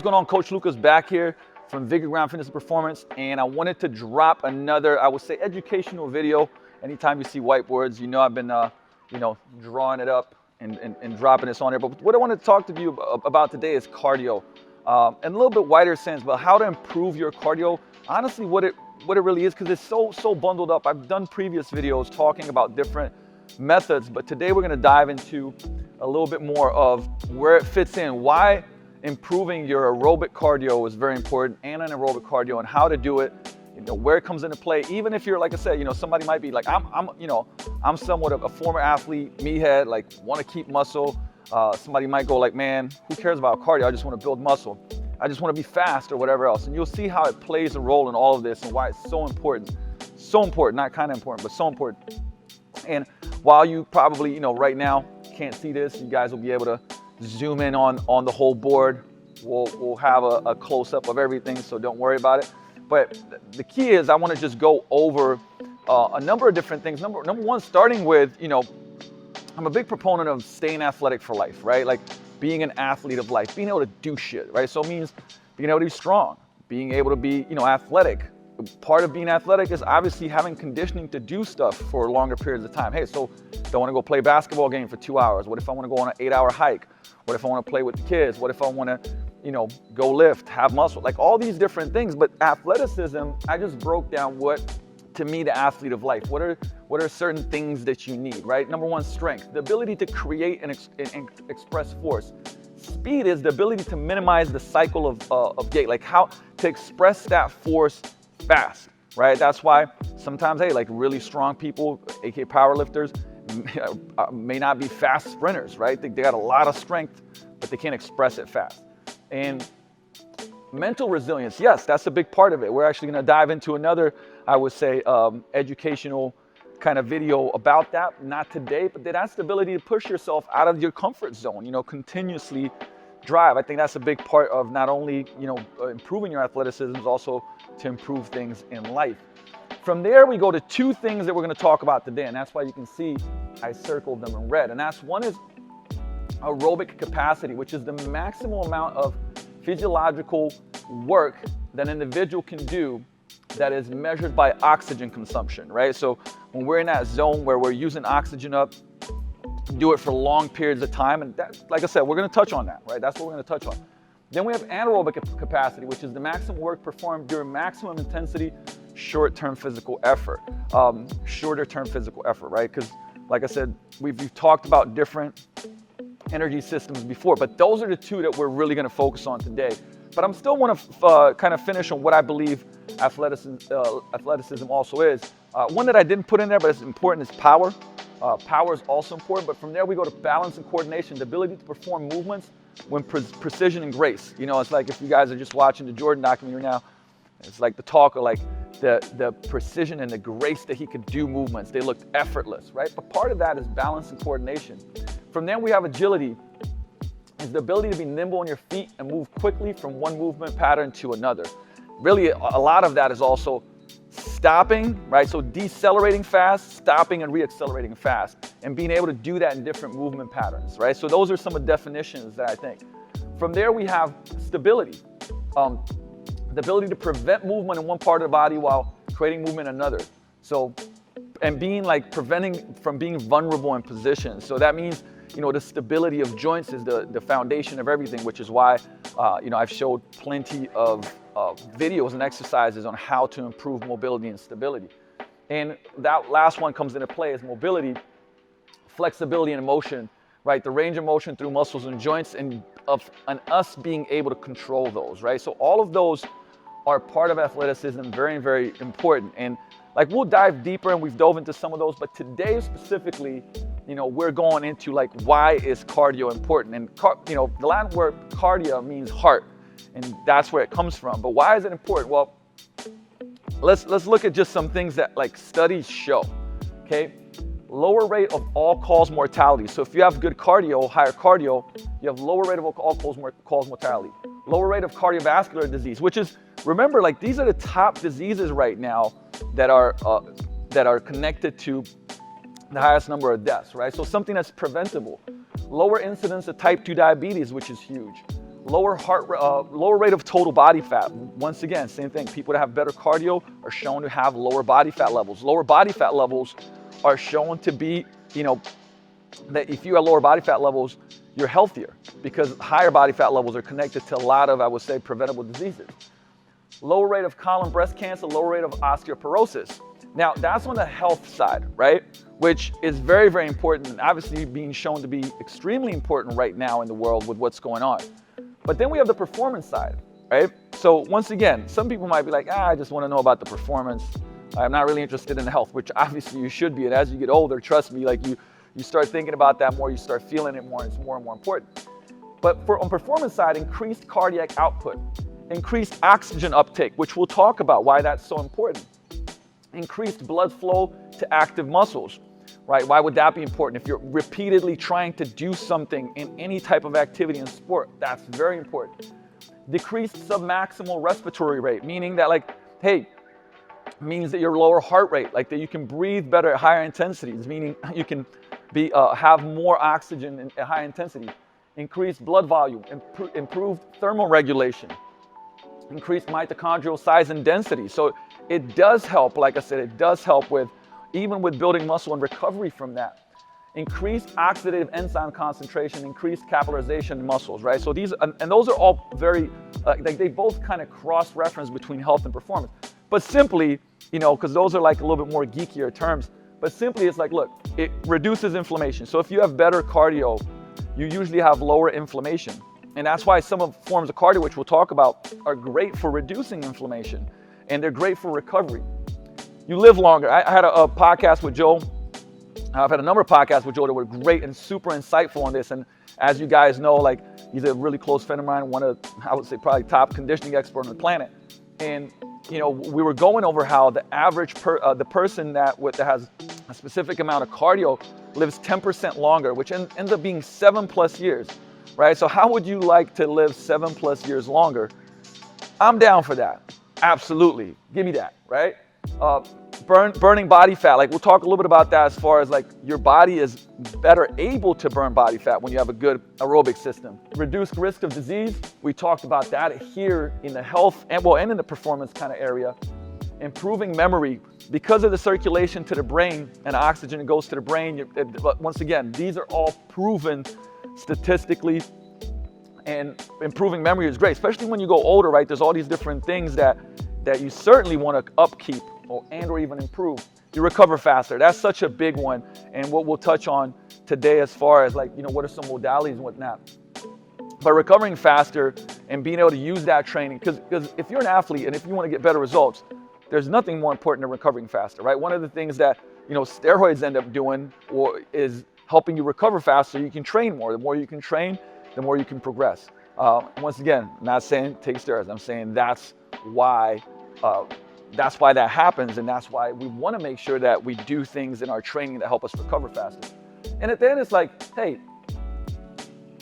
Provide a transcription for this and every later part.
going on? Coach Lucas back here from Vigor Ground Fitness and Performance, and I wanted to drop another, I would say, educational video. Anytime you see whiteboards, you know I've been, drawing it up and dropping this on there. But what I wanted to talk to you about today is cardio, and a little bit wider sense, but how to improve your cardio. Honestly, what it really is, because it's so bundled up. I've done previous videos talking about different methods, but today we're going to dive into a little bit more of where it fits in, why improving your aerobic cardio is very important, and anaerobic cardio, and how to do it, where it comes into play. Even if you're, like I said, somebody might be like, I'm somewhat of a former athlete, meathead, like want to keep muscle. Somebody might go like, man, who cares about cardio? I just want to build muscle. I just want to be fast or whatever else. And you'll see how it plays a role in all of this and why it's so important. So important, not kind of important, but so important. And while you probably, right now can't see this, you guys will be able to zoom in on the whole board. We'll have a close-up of everything, so don't worry about it. But the key is I want to just go over a number of different things. Number one, starting with, I'm a big proponent of staying athletic for life, right? Like being an athlete of life, being able to do shit, right? So it means being able to be strong, being able to be, athletic. Part of being athletic is obviously having conditioning to do stuff for longer periods of time. Hey, so do I want to go play a basketball game for 2 hours? What if I want to go on an 8-hour hike? What if I want to play with the kids? What if I want to, go lift, have muscle? Like all these different things. But athleticism, I just broke down what, to me, the athlete of life. What are certain things that you need, right? Number one, strength, the ability to create and express force. Speed is the ability to minimize the cycle of gait, like how to express that force fast, right? That's why sometimes, hey, like really strong people, aka powerlifters, may not be fast sprinters, right? They got a lot of strength, but they can't express it fast. And mental resilience, yes, that's a big part of it. We're actually going to dive into another, I would say, educational kind of video about that. Not today, but that's the ability to push yourself out of your comfort zone, continuously drive. I think that's a big part of not only, improving your athleticism, but also to improve things in life. From there, we go to two things that we're going to talk about today, and that's why you can see I circled them in red. And that's one is aerobic capacity, which is the maximum amount of physiological work that an individual can do that is measured by oxygen consumption, right? So when we're in that zone where we're using oxygen up, do it for long periods of time. And that, like I said, we're going to touch on that, right? That's what we're going to touch on. Then we have anaerobic capacity, which is the maximum work performed during maximum intensity, short-term physical effort, shorter-term physical effort, right? Because like I said, we've talked about different energy systems before, but those are the two that we're really going to focus on today. But I'm still want to kind of finish on what I believe athleticism also is. One that I didn't put in there, but it's important, is power. Power is also important, but from there we go to balance and coordination, the ability to perform movements with precision and grace. It's like if you guys are just watching the Jordan documentary now, it's like the talk of like the precision and the grace that he could do movements. They looked effortless, right? But part of that is balance and coordination. From there we have agility, is the ability to be nimble on your feet and move quickly from one movement pattern to another. Really, a lot of that is also stopping, right? So decelerating fast, stopping and reaccelerating fast, and being able to do that in different movement patterns, right? So those are some of the definitions that I think. From there we have stability, the ability to prevent movement in one part of the body while creating movement in another. So, and being like preventing from being vulnerable in positions. So that means, the stability of joints is the foundation of everything, which is why, I've showed plenty of videos and exercises on how to improve mobility and stability. And that last one comes into play is mobility, flexibility and motion, right? The range of motion through muscles and joints, and us being able to control those, right? So all of those are part of athleticism, very, very important. And like we'll dive deeper, and we've dove into some of those, but today specifically, we're going into like why is cardio important. And the Latin word cardia means heart, and that's where it comes from. But why is it important? Well, let's look at just some things that like studies show. Okay, lower rate of all-cause mortality. So if you have good cardio, higher cardio, you have lower rate of all-cause mortality. Lower rate of cardiovascular disease, which is, remember, like these are the top diseases right now that are connected to the highest number of deaths, right? So something that's preventable. Lower incidence of type 2 diabetes, which is huge. Lower lower rate of total body fat. Once again, same thing. People that have better cardio are shown to have lower body fat levels. Lower body fat levels are shown to be, that if you have lower body fat levels, you're healthier because higher body fat levels are connected to a lot of, I would say, preventable diseases. Lower rate of colon breast cancer, lower rate of osteoporosis. Now, that's on the health side, right? Which is very, very important, and obviously being shown to be extremely important right now in the world with what's going on. But then we have the performance side, right? So once again, some people might be like, I just want to know about the performance. I'm not really interested in the health, which obviously you should be. And as you get older, trust me, like you start thinking about that more, you start feeling it more, and it's more and more important. But on performance side, increased cardiac output, increased oxygen uptake, which we'll talk about why that's so important. Increased blood flow to active muscles, right? Why would that be important? If you're repeatedly trying to do something in any type of activity in sport, that's very important. Decreased submaximal respiratory rate, meaning that means that your lower heart rate, like that you can breathe better at higher intensities, meaning you can have more oxygen at high intensity. Increased blood volume, improved thermal regulation, increased mitochondrial size and density. So it does help, like I said, it does help with, even with building muscle and recovery from that. Increased oxidative enzyme concentration, increased capillarization in muscles, right? So these, and those are all very, they both kind of cross-reference between health and performance. But simply, because those are like a little bit more geekier terms, but simply it's like, look, it reduces inflammation. So if you have better cardio, you usually have lower inflammation. And that's why some of forms of cardio, which we'll talk about, are great for reducing inflammation, and they're great for recovery. You live longer. I had a podcast with Joe. I've had a number of podcasts with Joe that were great and super insightful on this. And as you guys know, like, he's a really close friend of mine, one of, I would say, probably top conditioning expert on the planet. And we were going over how the average the person that has a specific amount of cardio lives 10% longer, which ends up being 7+ years, right? So how would you like to live 7+ years longer? I'm down for that. Absolutely. Give me that, right? Burning body fat, like we'll talk a little bit about that as far as like your body is better able to burn body fat when you have a good aerobic system. Reduced risk of disease, we talked about that here in the health and in the performance kind of area. Improving memory, because of the circulation to the brain and oxygen that goes to the brain. Once again, these are all proven statistically, and improving memory is great, especially when you go older, right? There's all these different things that you certainly want to upkeep or even improve. You recover faster. That's such a big one, and what we'll touch on today as far as like, what are some modalities and whatnot. But recovering faster and being able to use that training, because if you're an athlete and if you want to get better results, there's nothing more important than recovering faster, right? One of the things that steroids end up doing is helping you recover faster. You can train more. The more you can train, the more you can progress. Once again, I'm not saying take steroids. I'm saying that's why that happens, and that's why we want to make sure that we do things in our training that help us recover faster. And at the end, it's like, hey,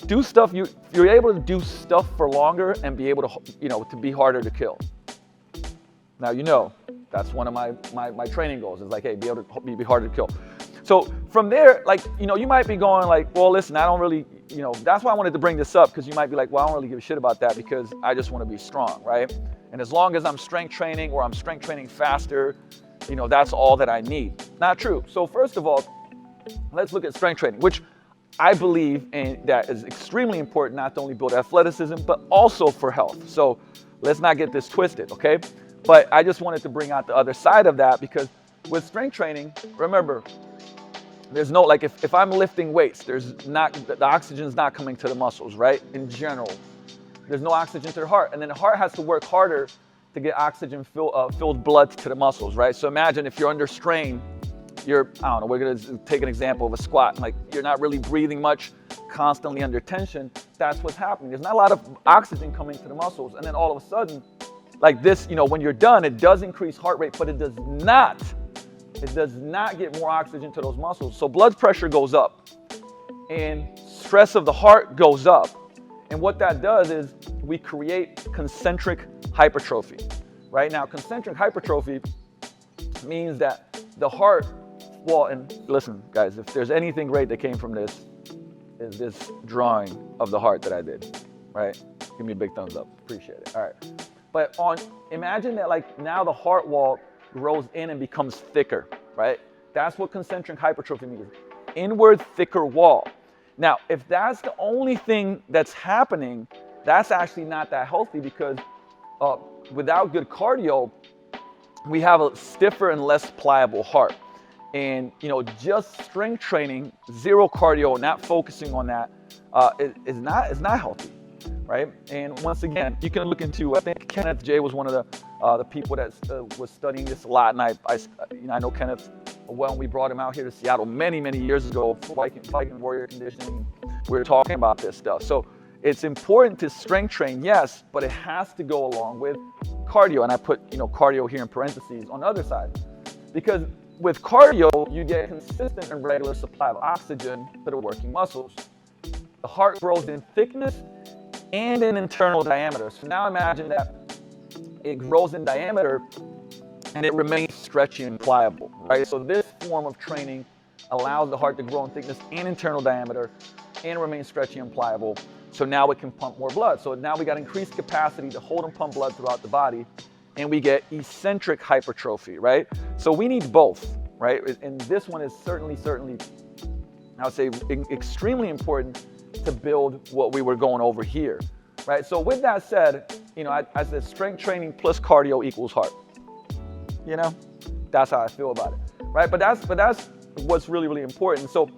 do stuff. You're able to do stuff for longer and be able to, to be harder to kill. Now, that's one of my training goals is like, hey, be able to be harder to kill. So from there, like, you might be going like, well, listen, I don't really, that's why I wanted to bring this up, because you might be like, well, I don't really give a shit about that because I just want to be strong, right? And as long as I'm strength training or I'm strength training faster, that's all that I need. Not true. So first of all, let's look at strength training, which I believe that is extremely important, not to only build athleticism, but also for health. So let's not get this twisted, okay? But I just wanted to bring out the other side of that, because with strength training, remember, there's no, like if I'm lifting weights, the oxygen's not coming to the muscles, right? In general, there's no oxygen to the heart. And then the heart has to work harder to get oxygen filled blood to the muscles, right? So imagine if you're under strain, we're going to take an example of a squat. Like you're not really breathing much, constantly under tension. That's what's happening. There's not a lot of oxygen coming to the muscles. And then all of a sudden, like this, when you're done, it does increase heart rate, but it does not get more oxygen to those muscles. So blood pressure goes up and stress of the heart goes up. And what that does is we create concentric hypertrophy. Right now, concentric hypertrophy means that the heart, and listen, guys, if there's anything great that came from this, is this drawing of the heart that I did, right? Give me a big thumbs up. Appreciate it. All right. But imagine that like now the heart wall grows in and becomes thicker, right? That's what concentric hypertrophy means. Inward, thicker wall. Now, if that's the only thing that's happening, that's actually not that healthy because without good cardio, we have a stiffer and less pliable heart. And just strength training, zero cardio, not focusing on that, is not healthy, right? And once again, you can look into. I think Kenneth J was one of the people that was studying this a lot, and I know Kenneth well. We brought him out here to Seattle many years ago for Viking Warrior Conditioning. We were talking about this stuff. So it's important to strength train, yes, but it has to go along with cardio. And I put cardio here in parentheses on the other side, because with cardio, you get consistent and regular supply of oxygen to the working muscles. The heart grows in thickness and in internal diameter. So now imagine that it grows in diameter and it remains stretchy and pliable, right? So this form of training allows the heart to grow in thickness and internal diameter and remain stretchy and pliable. So now it can pump more blood. So now we got increased capacity to hold and pump blood throughout the body, and we get eccentric hypertrophy, right? So we need both, right? And this one is certainly, I would say, extremely important to build what we were going over here, right? So with that said, I said strength training plus cardio equals heart. That's how I feel about it, right? But that's what's really important. So,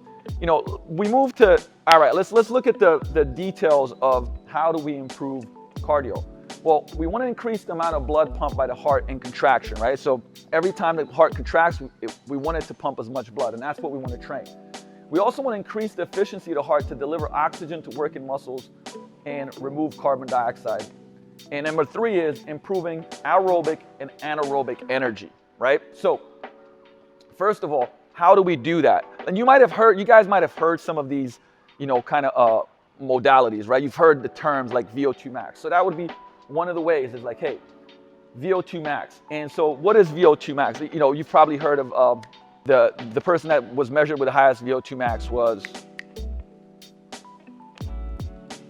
we move to, all right, let's look at the details of how do we improve cardio. Well, we want to increase the amount of blood pumped by the heart in contraction, right? So every time the heart contracts, we want it to pump as much blood, and that's what we want to train. We also want to increase the efficiency of the heart to deliver oxygen to working muscles and remove carbon dioxide. And number 3 is improving aerobic and anaerobic energy, right? So first of all, how do we do that? And you guys might have heard some of these, kind of modalities, right? You've heard the terms like VO2 max. So that would be one of the ways is like, hey, VO2 max. And so what is VO2 max? You've probably heard of the person that was measured with the highest VO2 max was,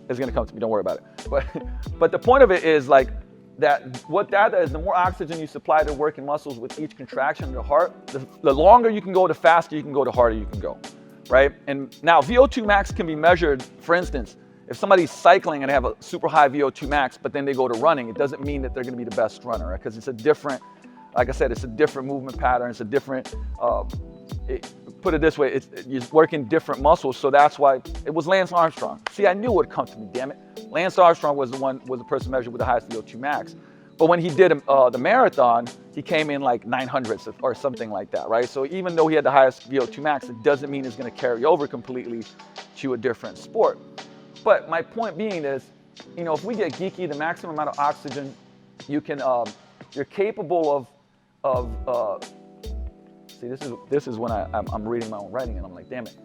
it's gonna come to me, don't worry about it. But the point of it is like that what that is, the more oxygen you supply to working muscles with each contraction of the heart, the longer you can go, the faster you can go, the harder you can go, right? And now VO2 max can be measured, for instance, if somebody's cycling and they have a super high VO2 max, but then they go to running, it doesn't mean that they're gonna be the best runner, right? Because it's a different, like I said, it's a different movement pattern, it's a different, put it this way, you're working different muscles, so that's why it was Lance Armstrong. See, I knew it would come to me, damn it. Lance Armstrong was the person measured with the highest VO2 max. But when he did the marathon, he came in like 900th or something like that, right? So even though he had the highest VO2 max, it doesn't mean it's gonna carry over completely to a different sport. But my point being is, if we get geeky, the maximum amount of oxygen you can, you're capable of see, this is when I'm reading my own writing and I'm like, damn it.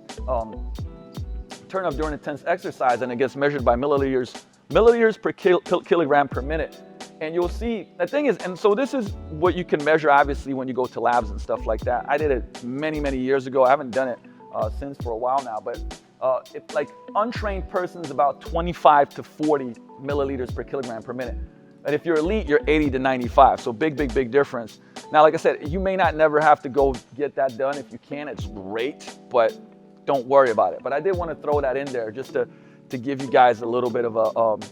Turn up during intense exercise, and it gets measured by milliliters per kilogram per minute. And you'll see, the thing is, and so this is what you can measure obviously when you go to labs and stuff like that. I did it many years ago. I haven't done it since for a while now, but if like untrained person's about 25 to 40 milliliters per kilogram per minute. And if you're elite, you're 80 to 95. So big difference. Now, like I said, you may not never have to go get that done. If you can, it's great, but don't worry about it. But I did want to throw that in there just to give you guys a little bit of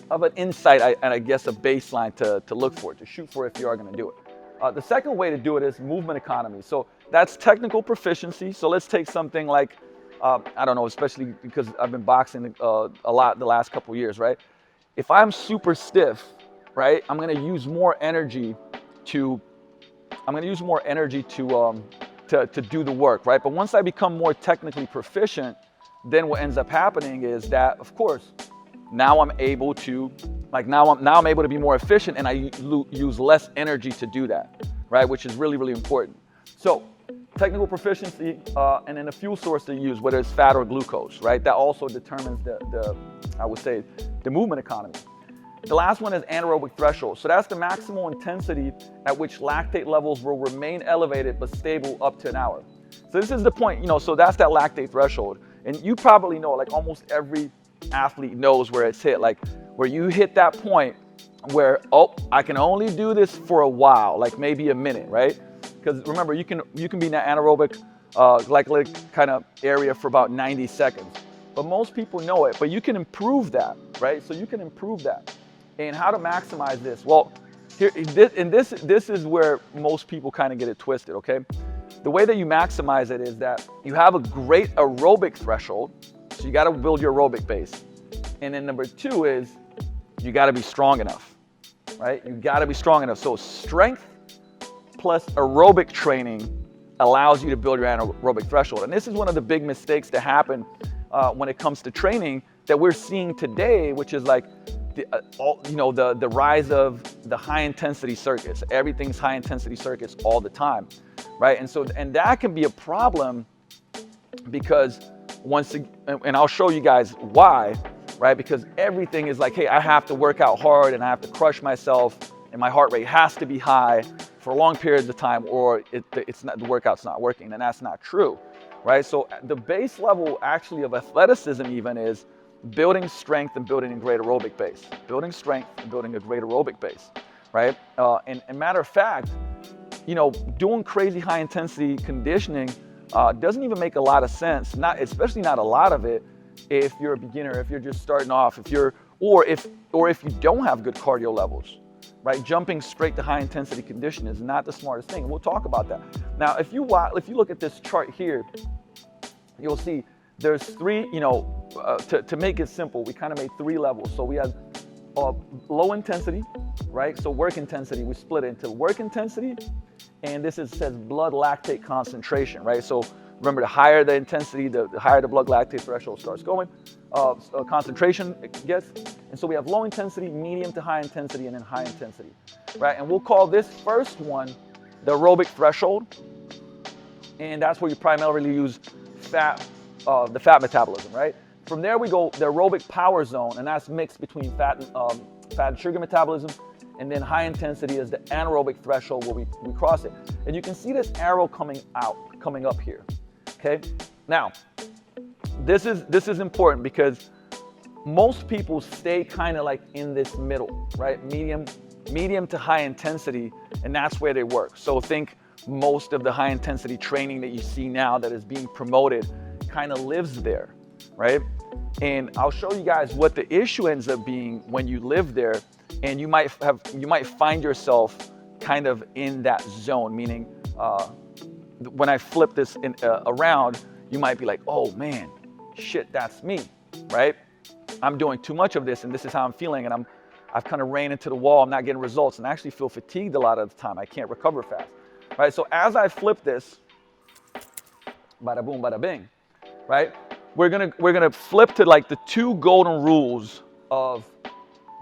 an insight and I guess a baseline to look for, to shoot for if you are going to do it. The second way to do it is movement economy. So that's technical proficiency. So let's take something like, I don't know, especially because I've been boxing a lot the last couple years, right? If I'm super stiff, right, I'm going to use more energy to do the work, right? But once I become more technically proficient, then what ends up happening is that, of course, now I'm able to be more efficient, and I use less energy to do that, right? Which is really important. So technical proficiency, and then the fuel source to use, whether it's fat or glucose, right? That also determines the movement economy. The last one is anaerobic threshold. So that's the maximal intensity at which lactate levels will remain elevated but stable up to an hour. So this is the point, so that's that lactate threshold. And you probably know, like almost every athlete knows where it's hit. Like where you hit that point where, oh, I can only do this for a while, like maybe a minute, right? Because remember, you can be in that anaerobic glycolytic kind of area for about 90 seconds. But most people know it, but you can improve that, right? So you can improve that. And how to maximize this? Well, this is where most people kind of get it twisted, okay? The way that you maximize it is that you have a great aerobic threshold, so you got to build your aerobic base. And then number two is you got to be strong enough, right? You got to be strong enough. So strength plus aerobic training allows you to build your anaerobic threshold. And this is one of the big mistakes that happen when it comes to training that we're seeing today, which is like the rise of the high intensity circuits. Everything's high intensity circuits all the time, right? And that can be a problem because and I'll show you guys why, right? Because everything is like, hey, I have to work out hard and I have to crush myself and my heart rate has to be high for long periods of time, or the workout's not working. And that's not true, right? So the base level actually of athleticism even is building strength and building a great aerobic base. Building strength and building a great aerobic base, right? And matter of fact, doing crazy high intensity conditioning doesn't even make a lot of sense. Especially not a lot of it if you're a beginner, if you're just starting off, or if you don't have good cardio levels, right? Jumping straight to high intensity conditioning is not the smartest thing. We'll talk about that. Now, if you look at this chart here, you'll see there's three, to make it simple, we kind of made three levels. So we have low intensity, right? So work intensity, we split it into work intensity, and this says blood lactate concentration, right? So remember, the higher the intensity, the higher the blood lactate threshold starts going, concentration it gets. And so we have low intensity, medium to high intensity, and then high intensity, right? And we'll call this first one the aerobic threshold. And that's where you primarily use the fat metabolism, right? From there we go the aerobic power zone, and that's mixed between fat and sugar metabolism. And then high intensity is the anaerobic threshold where we cross it. And you can see this arrow coming up here. Okay, now this is important because most people stay kind of like in this middle, right? Medium to high intensity, and that's where they work. So think most of the high intensity training that you see now that is being promoted kind of lives there, right? And I'll show you guys what the issue ends up being when you live there, and you might find yourself kind of in that zone, meaning when I flip this around, you might be like, oh man, shit, that's me, right? I'm doing too much of this and this is how I'm feeling, and I've kind of ran into the wall, I'm not getting results, and I actually feel fatigued a lot of the time. I can't recover fast, right? So as I flip this, bada boom, bada bing, right? We're gonna flip to like the two golden rules of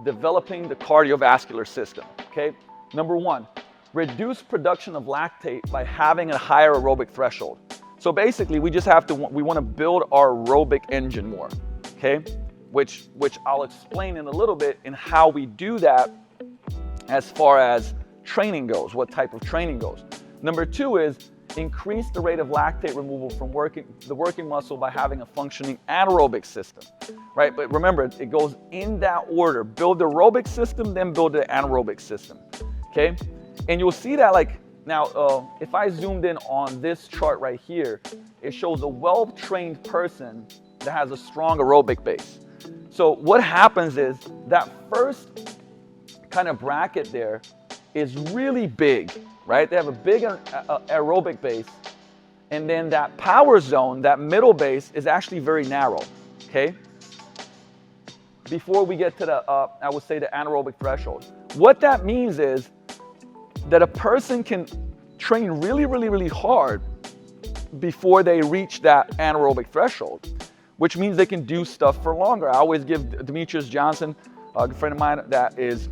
developing the cardiovascular system, okay? Number one, reduce production of lactate by having a higher aerobic threshold. So basically, we want to build our aerobic engine more, okay? Which I'll explain in a little bit in how we do that as far as training goes, what type of training goes. Number two is increase the rate of lactate removal from the working muscle by having a functioning anaerobic system, right? But remember, it goes in that order. Build the aerobic system, then build the anaerobic system, okay? And you'll see that like, now, if I zoomed in on this chart right here, it shows a well-trained person that has a strong aerobic base. So what happens is that first kind of bracket there is really big, right? They have a big aerobic base. And then that power zone, that middle base, is actually very narrow, okay? Before we get to the, I would say, the anaerobic threshold. What that means is that a person can train really, really, really hard before they reach that anaerobic threshold, which means they can do stuff for longer. I always give Demetrius Johnson, a good friend of mine that is,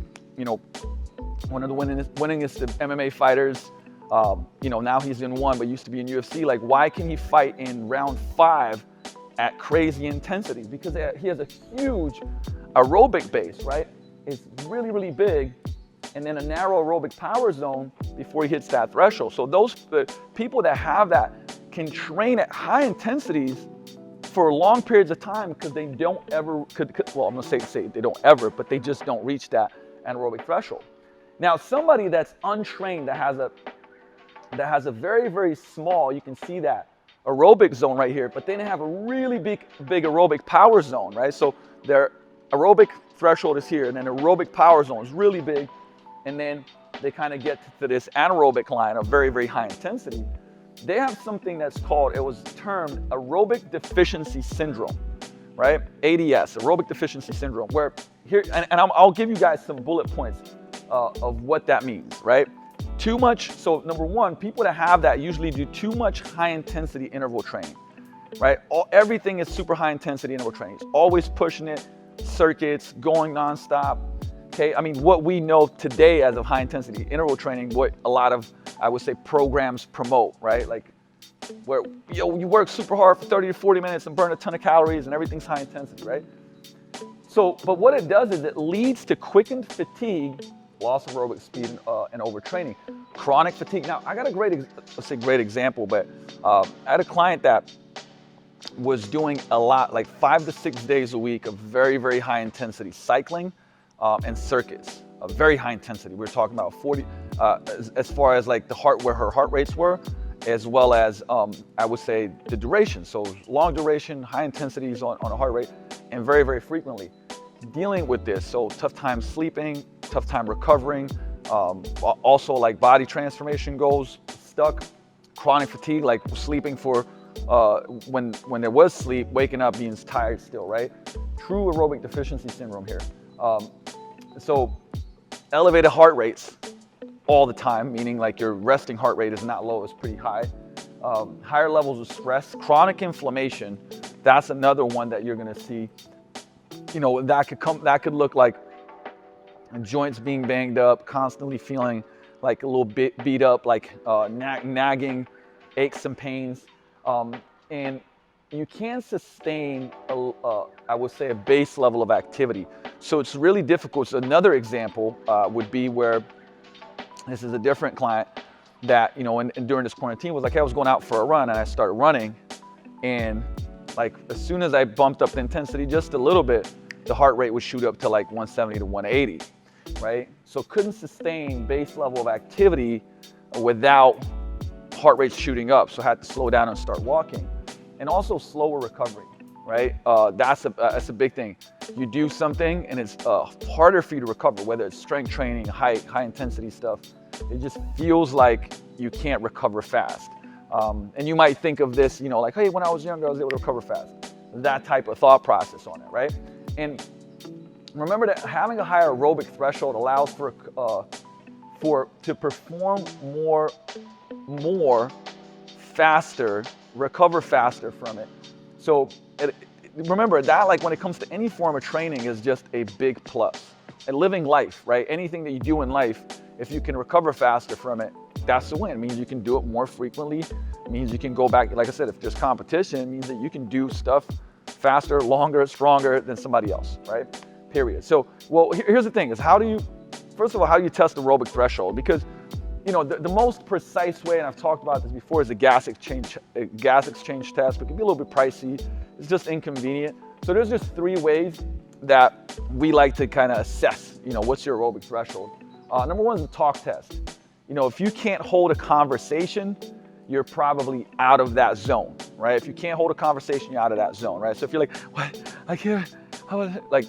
one of the winningest MMA fighters. Now he's in one, but used to be in UFC. Like, why can he fight in round 5 at crazy intensities? Because he has a huge aerobic base, right? It's really, really big. And then a narrow aerobic power zone before he hits that threshold. So those people that have that can train at high intensities for long periods of time because they don't ever, well, I'm gonna say they don't ever, but they just don't reach that anaerobic threshold. Now, somebody that's untrained, that has a very, very small, you can see that, aerobic zone right here, but then they have a really big aerobic power zone, right? So their aerobic threshold is here, and then aerobic power zone is really big, and then they kind of get to this anaerobic line of very, very high intensity. They have something that's called, it was termed aerobic deficiency syndrome, right? ADS, aerobic deficiency syndrome, where here, and I'll give you guys some bullet points of what that means, right? Too much, so number one, people that have that usually do too much high intensity interval training, right? Everything is super high intensity interval training. It's always pushing it, circuits, going nonstop. Okay, I mean, what we know today as of high intensity interval training, what a lot of, I would say, programs promote, right? Like where you work super hard for 30 to 40 minutes and burn a ton of calories and everything's high intensity, right? So, but what it does is it leads to quickened fatigue, loss of aerobic speed, and overtraining. Chronic fatigue. Now, I got a great example, but I had a client that was doing a lot, like 5 to 6 days a week of very, very high intensity cycling and circuits, very high intensity. We were talking about 40, as far as like where her heart rates were, as well as I would say the duration. So long duration, high intensities on a heart rate, and very, very frequently dealing with this. So tough time sleeping, tough time recovering, also like body transformation goals, stuck, chronic fatigue, like sleeping for, when there was sleep, waking up being tired still, right? True aerobic deficiency syndrome here. So elevated heart rates all the time, meaning like your resting heart rate is not low, it's pretty high. Higher levels of stress, chronic inflammation, that's another one that you're gonna see. You know, that could look like joints being banged up, constantly feeling like a little bit beat up, like nagging aches and pains. And you can't sustain, I would say, a base level of activity. So it's really difficult. So another example would be where, this is a different client that, you know, and during this quarantine was like, hey, I was going out for a run and I started running. And like, as soon as I bumped up the intensity just a little bit, the heart rate would shoot up to like 170 to 180, right? So couldn't sustain base level of activity without heart rate shooting up. So I had to slow down and start walking. And also slower recovery, right? That's a big thing. You do something and it's harder for you to recover, whether it's strength training, high intensity stuff. It just feels like you can't recover fast. And you might think of this, you know, like, hey, when I was younger, I was able to recover fast. That type of thought process on it, right? And remember that having a higher aerobic threshold allows to perform more faster, recover faster from it. So remember that, like when it comes to any form of training, is just a big plus. And living life, right? Anything that you do in life, if you can recover faster from it, that's the win. It means you can do it more frequently. It means you can go back, like I said, if there's competition, it means that you can do stuff faster, longer, stronger than somebody else, right? Period. So, well, here's the thing is first of all, how do you test the aerobic threshold? Because, you know, the most precise way, and I've talked about this before, is a gas exchange test, but it can be a little bit pricey. It's just inconvenient. So there's just 3 ways that we like to kind of assess, you know, what's your aerobic threshold. Number 1 is the talk test. You know, if you can't hold a conversation, you're probably out of that zone, right? If you can't hold a conversation, you're out of that zone, right? So if you're like, what, I can't, like,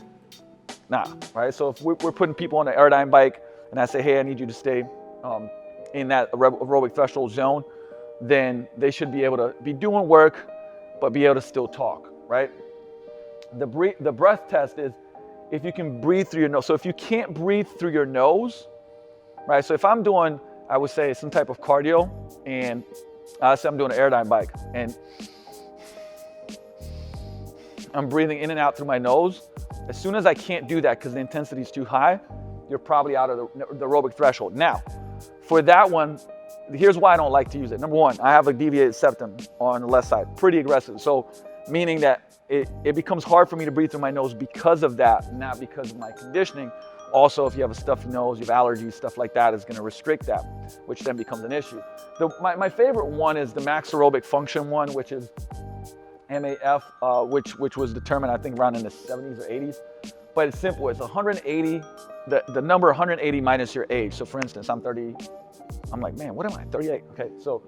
nah, right? So if we're putting people on an aerodyne bike and I say, hey, I need you to stay in that aerobic threshold zone, then they should be able to be doing work, but be able to still talk, right? The breath test is if you can breathe through your nose. So if you can't breathe through your nose, right? So if I'm doing, I would say, some type of cardio, and say I'm doing an aerodyne bike, and I'm breathing in and out through my nose, as soon as I can't do that because the intensity is too high, you're probably out of the aerobic threshold. Now, for that one, here's why I don't like to use it. Number 1, I have a deviated septum on the left side, pretty aggressive. So meaning that it becomes hard for me to breathe through my nose because of that, not because of my conditioning. Also, if you have a stuffy nose, you have allergies, stuff like that is going to restrict that, which then becomes an issue. My favorite one is the max aerobic function one, which is MAF, which was determined, I think, around in the 70s or 80s. But it's simple. It's 180, the number 180 minus your age. So for instance, I'm 30. I'm like, man, what am I? 38. Okay, so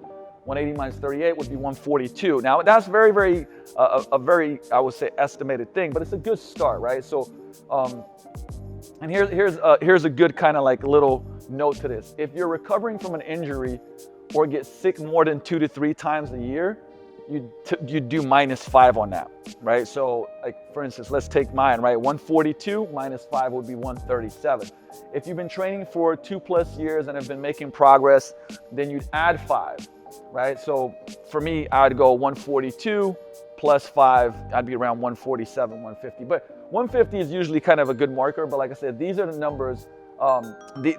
180 minus 38 would be 142. Now that's very, very, a very, I would say, estimated thing, but it's a good start, right? So, and here's a good kind of like little note to this. If you're recovering from an injury or get sick more than 2 to 3 times a year, you do -5 on that, right? So like, for instance, let's take mine, right? 142 minus 5 would be 137. If you've been training for 2+ years and have been making progress, then you'd add 5, right? So for me, I'd go 142 plus 5, I'd be around 147, 150. But 150 is usually kind of a good marker, but like I said, these are the numbers.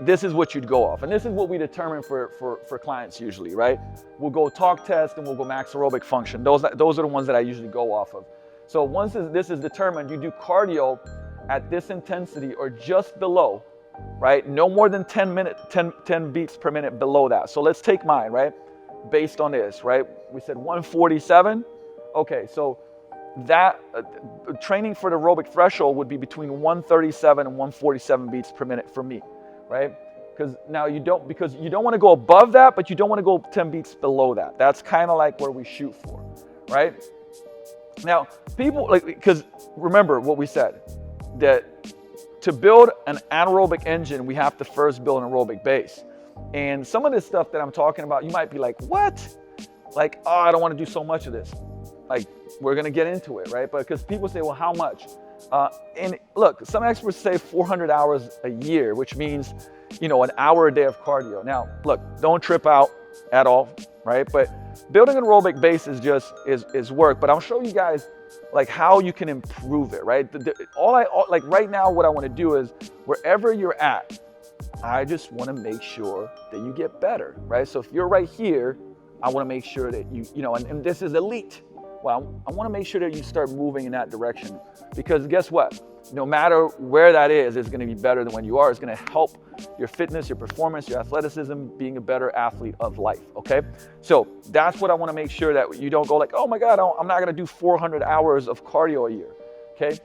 This is what you'd go off, and this is what we determine for clients usually, right? We'll go talk test and we'll go max aerobic function. Those are the ones that I usually go off of. So once this is determined, you do cardio at this intensity or just below, right? No more than 10 beats per minute below that. So let's take mine, right? Based on this, right? We said 147. Okay, so that training for the aerobic threshold would be between 137 and 147 beats per minute for me, right? Because you don't want to go above that, but you don't want to go 10 beats below that. That's kind of like where we shoot for, right? Now, people, like, because remember what we said, that to build an anaerobic engine, we have to first build an aerobic base. And some of this stuff that I'm talking about, you might be like, what? Like, oh, I don't want to do so much of this. Like, we're going to get into it, right? But because people say, well, how much? And look, some experts say 400 hours a year, which means, an hour a day of cardio. Now, look, don't trip out at all, right? But building an aerobic base is work. But I'll show you guys like how you can improve it, right? Like right now, what I want to do is wherever you're at, I just want to make sure that you get better, right? So if you're right here, I want to make sure that and this is elite. Well, I want to make sure that you start moving in that direction, because guess what? No matter where that is, it's going to be better than when you are. It's going to help your fitness, your performance, your athleticism, being a better athlete of life, okay? So that's what I want to make sure that you don't go like, oh my God, I'm not going to do 400 hours of cardio a year, okay?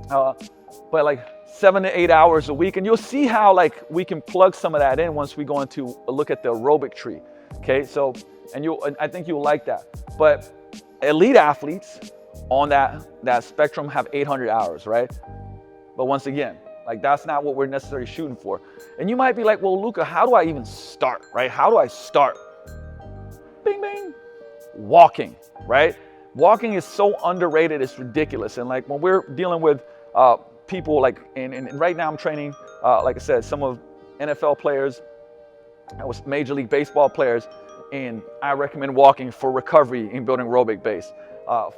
But like 7 to 8 hours a week, and you'll see how like we can plug some of that in once we go into a look at the aerobic tree, okay? So, and I think you'll like that. But elite athletes on that spectrum have 800 hours, right? But once again, like that's not what we're necessarily shooting for. And you might be like, well, Luca, how do I even start, right? How do I start? Bing, bing. Walking, right? Walking is so underrated, it's ridiculous. And like when we're dealing with people like, and right now I'm training, like I said, some of NFL players, Major League Baseball players, and I recommend walking for recovery in building aerobic base.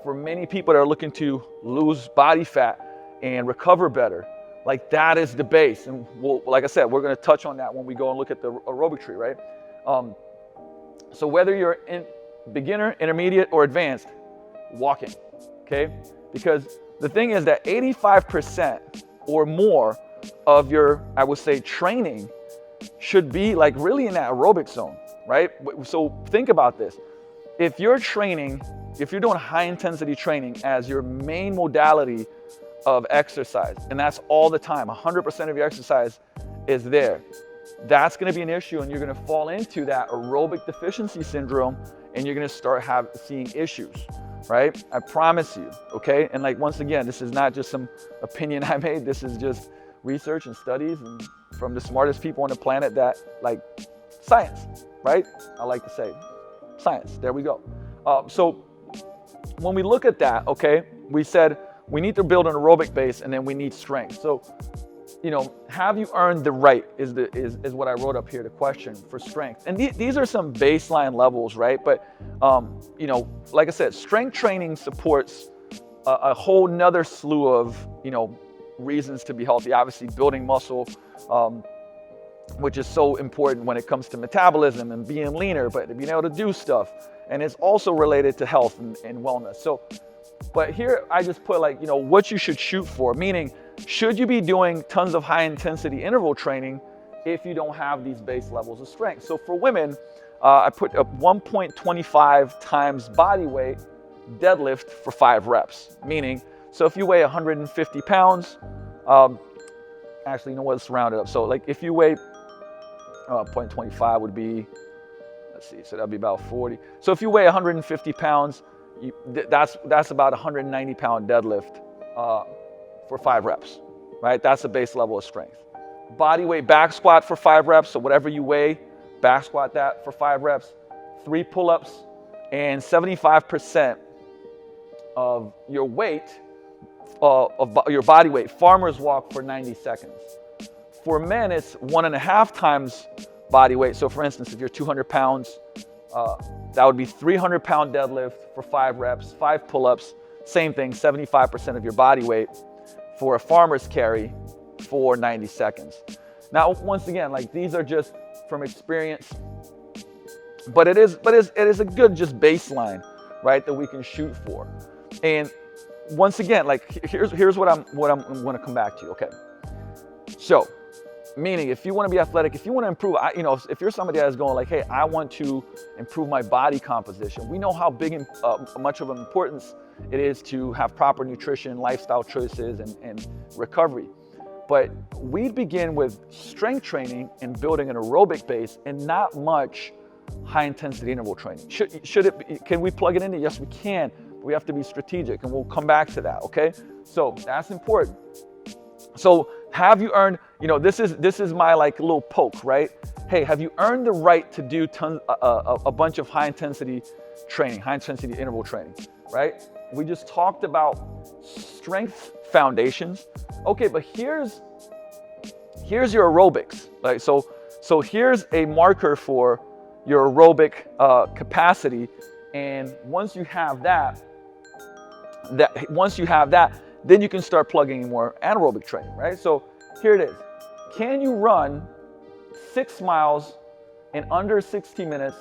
For many people that are looking to lose body fat and recover better, like that is the base. And like I said, we're going to touch on that when we go and look at the aerobic tree, right? So whether you're in beginner, intermediate, or advanced, walking, okay? Because the thing is that 85% or more of your, I would say, training should be like really in that aerobic zone, right? So think about this. If you're doing high intensity training as your main modality of exercise, and that's all the time, 100% of your exercise is there, that's going to be an issue, and you're going to fall into that aerobic deficiency syndrome, and you're going to start seeing issues, right? I promise you, okay? And like, once again, this is not just some opinion I made. This is just research and studies and from the smartest people on the planet, that like science, right? I like to say science. There we go. So when we look at that, okay, we said we need to build an aerobic base, and then we need strength. So, have you earned the right is what I wrote up here, the question for strength. And these are some baseline levels, right? But, like I said, strength training supports a whole nother slew of, reasons to be healthy. Obviously, building muscle, which is so important when it comes to metabolism and being leaner, but being able to do stuff. And it's also related to health and wellness. So, but here I just put like, what you should shoot for, meaning should you be doing tons of high intensity interval training if you don't have these base levels of strength? So for women, I put up 1.25 times body weight deadlift for 5 reps. Meaning, so if you weigh 150 pounds, actually, you know what, let's round it up. So like if you weigh, 0.25 would be, let's see, so that'd be about 40. So if you weigh 150 pounds, that's about 190 pound deadlift for 5 reps, right? That's the base level of strength. Body weight back squat for 5 reps. So whatever you weigh, back squat that for 5 reps, 3 pull-ups, and 75% of your weight, of your body weight, farmer's walk for 90 seconds. For men, it's 1.5 times body weight. So for instance, if you're 200 pounds, that would be 300 pound deadlift for 5 reps, 5 pull-ups, same thing, 75% of your body weight for a farmer's carry for 90 seconds. Now, once again, like these are just from experience, but it is a good just baseline, right, that we can shoot for. And once again, like here's what I'm going to come back to. Okay, so meaning if you want to be athletic, if you want to improve, if you're somebody that's going like, hey, I want to improve my body composition, we know how big and much of an importance it is to have proper nutrition, lifestyle choices, and recovery. But we begin with strength training and building an aerobic base, and not much high intensity interval training. Can we plug it into? Yes, we can. We have to be strategic, and we'll come back to that. Okay, so that's important. So have you earned, this is my like little poke, right? Hey, have you earned the right to do a bunch of high intensity training, high intensity interval training, right? We just talked about strength foundations. Okay, but here's your aerobics, right? So here's a marker for your aerobic capacity, and once you have that, then you can start plugging in more anaerobic training, right? So here it is. Can you run 6 miles in under 60 minutes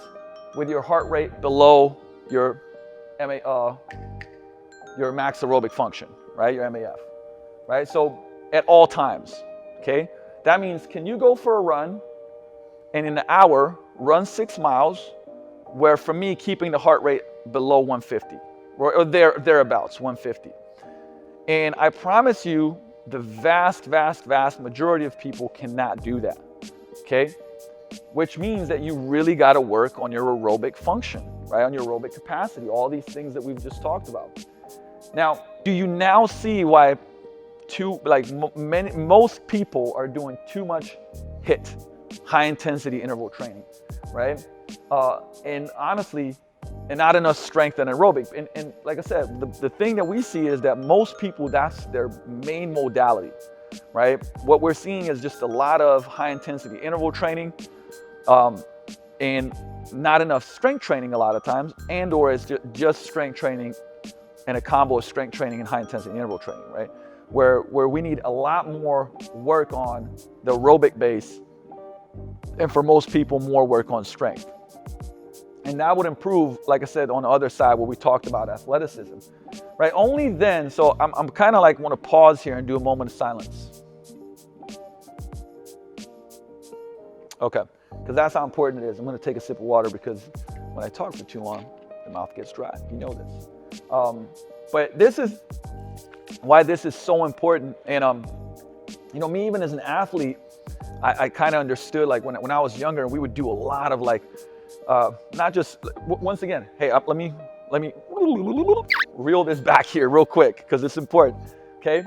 with your heart rate below your max aerobic function, right? Your MAF, right? So at all times, okay? That means, can you go for a run and in an hour run 6 miles, where for me, keeping the heart rate below 150 or thereabouts, 150. And I promise you, the vast majority of people cannot do that, okay? Which means that you really got to work on your aerobic function, right? On your aerobic capacity, all these things that we've just talked about. Now, do you now see why most people are doing too much HIIT, high intensity interval training, right? And honestly, and not enough strength and aerobic. And like I said, the thing that we see is that most people, that's their main modality, right? What we're seeing is just a lot of high intensity interval training, and not enough strength training a lot of times, and or it's just strength training and a combo of strength training and high intensity interval training, right? Where we need a lot more work on the aerobic base, and for most people, more work on strength. And that would improve, like I said, on the other side where we talked about athleticism, right? Only then, so I'm kind of like want to pause here and do a moment of silence. Okay, because that's how important it is. I'm going to take a sip of water because when I talk for too long, the mouth gets dry. You know this. But this is why this is so important. And, me even as an athlete, I kind of understood, like when I was younger, we would do a lot of like, not just, once again, hey, let me reel this back here real quick because it's important, okay?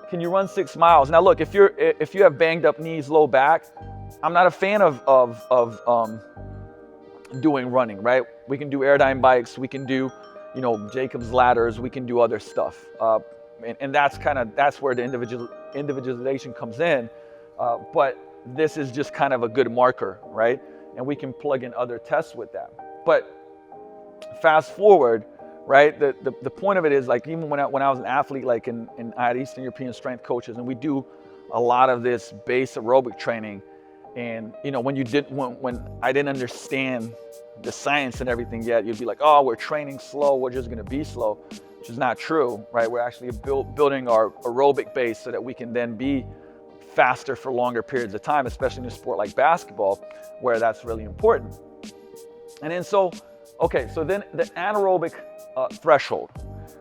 Can you run 6 miles? Now look, if you have banged up knees, low back, I'm not a fan of doing running, right? We can do Aerodyne bikes, we can do, Jacob's ladders, we can do other stuff. And that's where the individualization comes in. But this is just kind of a good marker, right? And we can plug in other tests with that. But fast forward, right? The point of it is, like, even when I was an athlete, like I had Eastern European strength coaches, and we do a lot of this base aerobic training. And when I didn't understand the science and everything yet, you'd be like, oh, we're training slow, we're just gonna be slow, which is not true, right? We're actually building our aerobic base so that we can then be faster for longer periods of time, especially in a sport like basketball, where that's really important. And then so then the anaerobic threshold,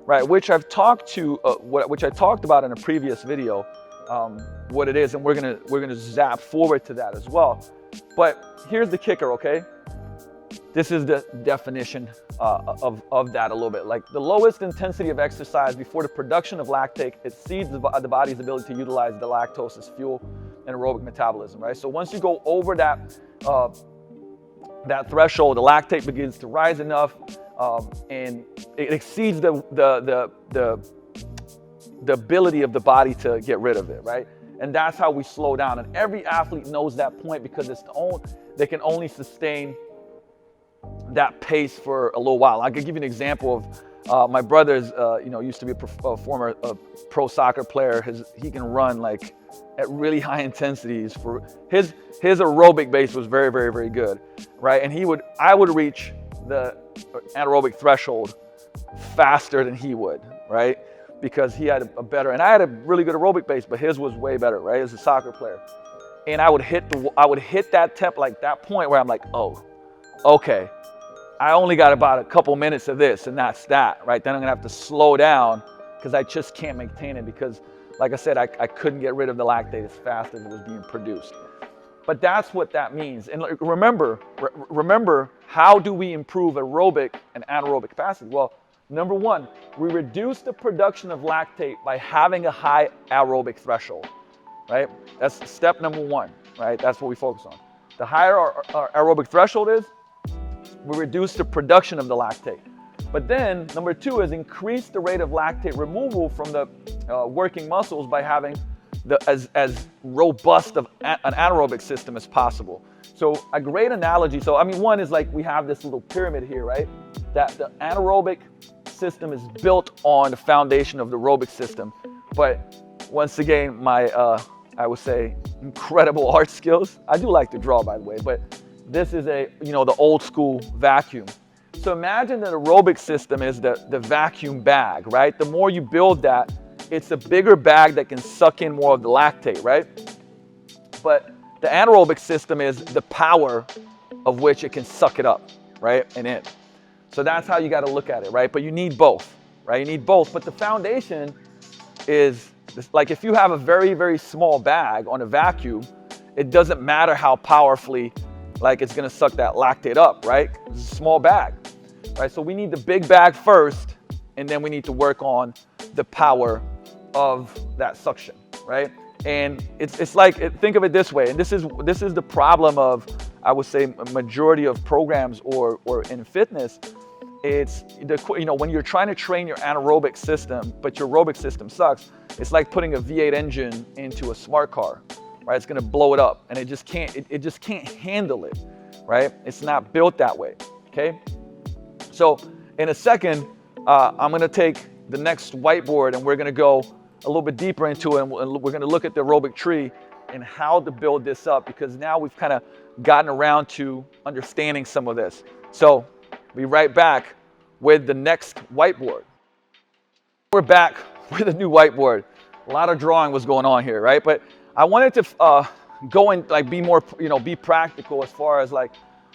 right? Which I've talked to, which I talked about in a previous video, what it is, and we're gonna zap forward to that as well. But here's the kicker, okay? This is the definition of that a little bit. Like the lowest intensity of exercise before the production of lactate exceeds the body's ability to utilize the lactose as fuel and aerobic metabolism, right? So once you go over that that threshold, the lactate begins to rise enough, and it exceeds the ability of the body to get rid of it, right? And that's how we slow down. And every athlete knows that point because it's they can only sustain that pace for a little while. I could give you an example of my brother's, used to be a former pro soccer player. He can run like at really high intensities. For his aerobic base was very, very, very good, right? And I would reach the anaerobic threshold faster than he would, right? Because he had a better, and I had a really good aerobic base, but his was way better, right? As a soccer player, and I would hit that temp, like that point where I'm like, oh, okay, I only got about a couple minutes of this, and that's that, right? Then I'm gonna have to slow down because I just can't maintain it because, like I said, I couldn't get rid of the lactate as fast as it was being produced. But that's what that means. And remember, how do we improve aerobic and anaerobic capacity? Well, number one, we reduce the production of lactate by having a high aerobic threshold, right? That's step number one, right? That's what we focus on. The higher our aerobic threshold is, we reduce the production of the lactate. But then number two is increase the rate of lactate removal from the working muscles by having as robust of an anaerobic system as possible. So a great analogy, so I mean, one is like we have this little pyramid here, right? That the anaerobic system is built on the foundation of the aerobic system. But once again, my, I would say, incredible art skills. I do like to draw, by the way, but this is the old school vacuum. So imagine that aerobic system is the vacuum bag, right? The more you build that, it's a bigger bag that can suck in more of the lactate, right? But the anaerobic system is the power of which it can suck it up, right? And in. So that's how you got to look at it, right? But you need both, right? You need both. But the foundation is, like if you have a very, very small bag on a vacuum, it doesn't matter how powerfully like it's going to suck that lactate up, right? It's a small bag, right? So we need the big bag first, and then we need to work on the power of that suction, right? And it's like, think of it this way, and this is the problem of, I would say, a majority of programs or in fitness. It's when you're trying to train your anaerobic system, but your aerobic system sucks. It's like putting a V8 engine into a smart car, right? It's going to blow it up, and it just can't handle it, right? It's not built that way. Okay. So in a second, I'm going to take the next whiteboard, and we're going to go a little bit deeper into it, and we're going to look at the aerobic tree and how to build this up, because now we've kind of gotten around to understanding some of this. So be right back with the next whiteboard. We're back with a new whiteboard. A lot of drawing was going on here, right? But I wanted to go and like be more, be practical as far as like,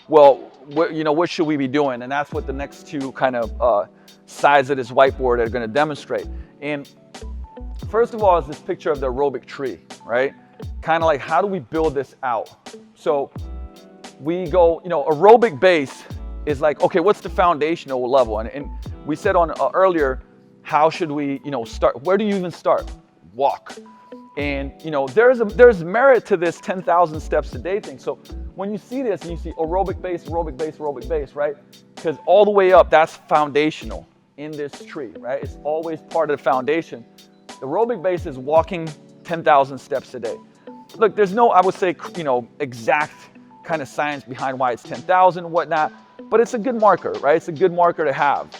well, what should we be doing? And that's what the next two kind of sides of this whiteboard are going to demonstrate. And first of all is this picture of the aerobic tree, right? Kind of like, how do we build this out? So we go, aerobic base is like, okay, what's the foundational level? And we said on earlier, how should we, start? Where do you even start? Walk. And, there's merit to this 10,000 steps a day thing. So when you see this and you see aerobic base, aerobic base, aerobic base, right? Because all the way up, that's foundational in this tree, right? It's always part of the foundation. The aerobic base is walking 10,000 steps a day. Look, there's no, I would say, exact kind of science behind why it's 10,000 and whatnot, but it's a good marker, right? It's a good marker to have.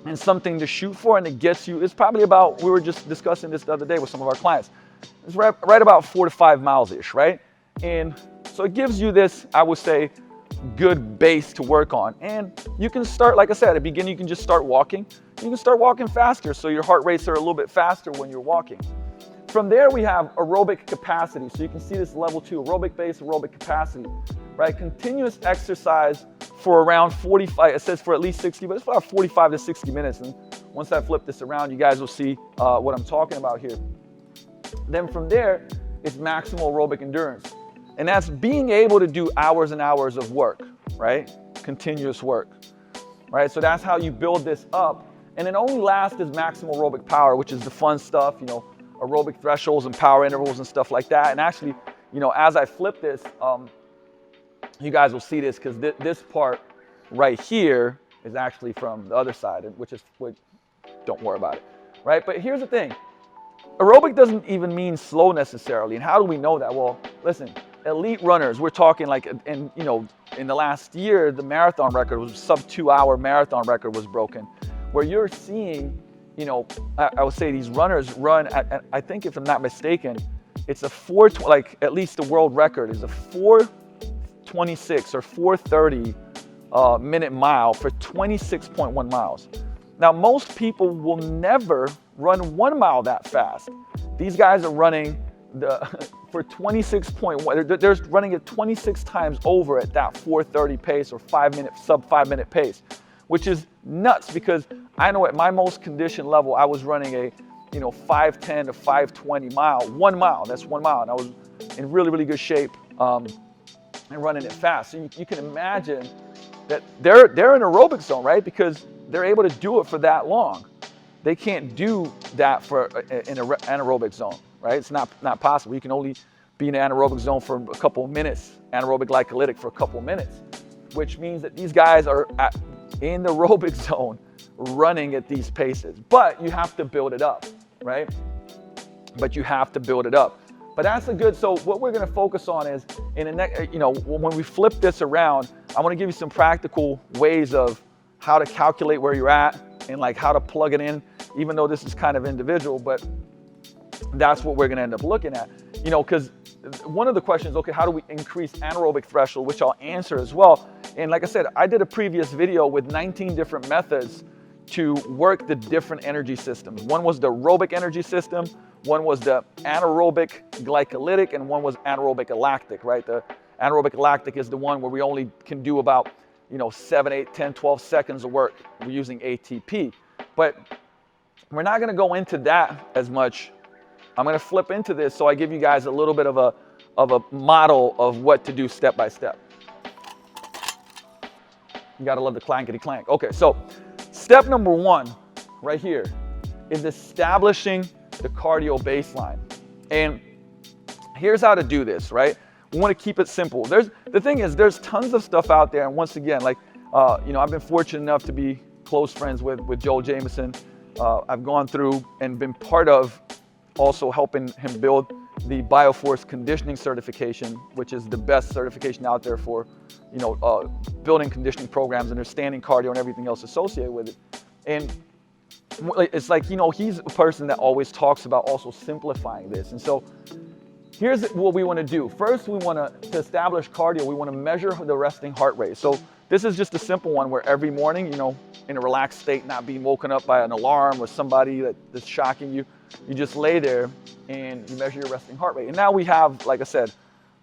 And something to shoot for, and it gets you, it's probably about, we were just discussing this the other day with some of our clients, it's right about 4 to 5 miles-ish, right? And so it gives you this, I would say, good base to work on. And you can start, like I said, at the beginning, you can just start walking. You can start walking faster, so your heart rates are a little bit faster when you're walking. From there, we have aerobic capacity. So you can see this level 2, aerobic base, aerobic capacity, right? Continuous exercise for around 45, it says for at least 60, but it's about 45 to 60 minutes. And once I flip this around, you guys will see what I'm talking about here. Then from there, it's maximal aerobic endurance. And that's being able to do hours and hours of work, right? Continuous work, right? So that's how you build this up. And then only last is maximal aerobic power, which is the fun stuff, you know, aerobic thresholds and power intervals and stuff like that. And actually, you know, as I flip this, you guys will see this because this part right here is actually from the other side, which don't worry about it, right? But here's the thing. Aerobic doesn't even mean slow necessarily. And how do we know that? Well, listen, elite runners, we're talking like, and you know, in the last year, the marathon record was sub 2 hour marathon record was broken, where you're seeing, you know, I would say these runners run at, I think if I'm not mistaken, it's a like at least the world record is a 4:26 or 4:30 minute mile for 26.1 miles. Now, most people will never run 1 mile that fast. These guys are running for 26.1, they're running it 26 times over at that 4:30 pace or sub 5 minute pace, which is nuts because I know at my most conditioned level, I was running a, you know, 5:10 to 5:20 mile, 1 mile, that's 1 mile. And I was in really, really good shape and running it fast. So you can imagine that they're in aerobic zone, right? Because they're able to do it for that long. They can't do that in an anaerobic zone, right? It's not possible. You can only be in an anaerobic zone for a couple of minutes, anaerobic glycolytic for a couple of minutes, which means that these guys are in the aerobic zone running at these paces. But you have to build it up, right? But you have to build it up. But that's a good, so what we're gonna focus on is, in the next, you know, when we flip this around, I wanna give you some practical ways of how to calculate where you're at and like how to plug it in, even though this is kind of individual, but that's what we're gonna end up looking at. You know, because one of the questions, okay, how do we increase anaerobic threshold, which I'll answer as well. And like I said, I did a previous video with 19 different methods to work the different energy systems. One was the aerobic energy system, one was the anaerobic glycolytic, and one was anaerobic lactic, right? The anaerobic lactic is the one where we only can do about, you know, 7, 8, 10, 12 seconds of work. We're using ATP. But we're not gonna go into that as much. I'm gonna flip into this so I give you guys a little bit of a model of what to do step by step. You gotta love the clankety clank. Okay, so step number 1 right here is establishing the cardio baseline. And here's how to do this, right? We want to keep it simple. The thing is, there's tons of stuff out there. And once again, like, you know, I've been fortunate enough to be close friends with Joel Jameson. I've gone through and been part of also helping him build the Bioforce conditioning certification, which is the best certification out there for, you know, building conditioning programs, understanding cardio and everything else associated with it. And it's like, you know, he's a person that always talks about also simplifying this. And so here's what we want to do. First, we want to establish cardio, we want to measure the resting heart rate. So this is just a simple one where every morning, you know, in a relaxed state, not being woken up by an alarm or somebody that's shocking you, you just lay there and you measure your resting heart rate. And now we have, like I said,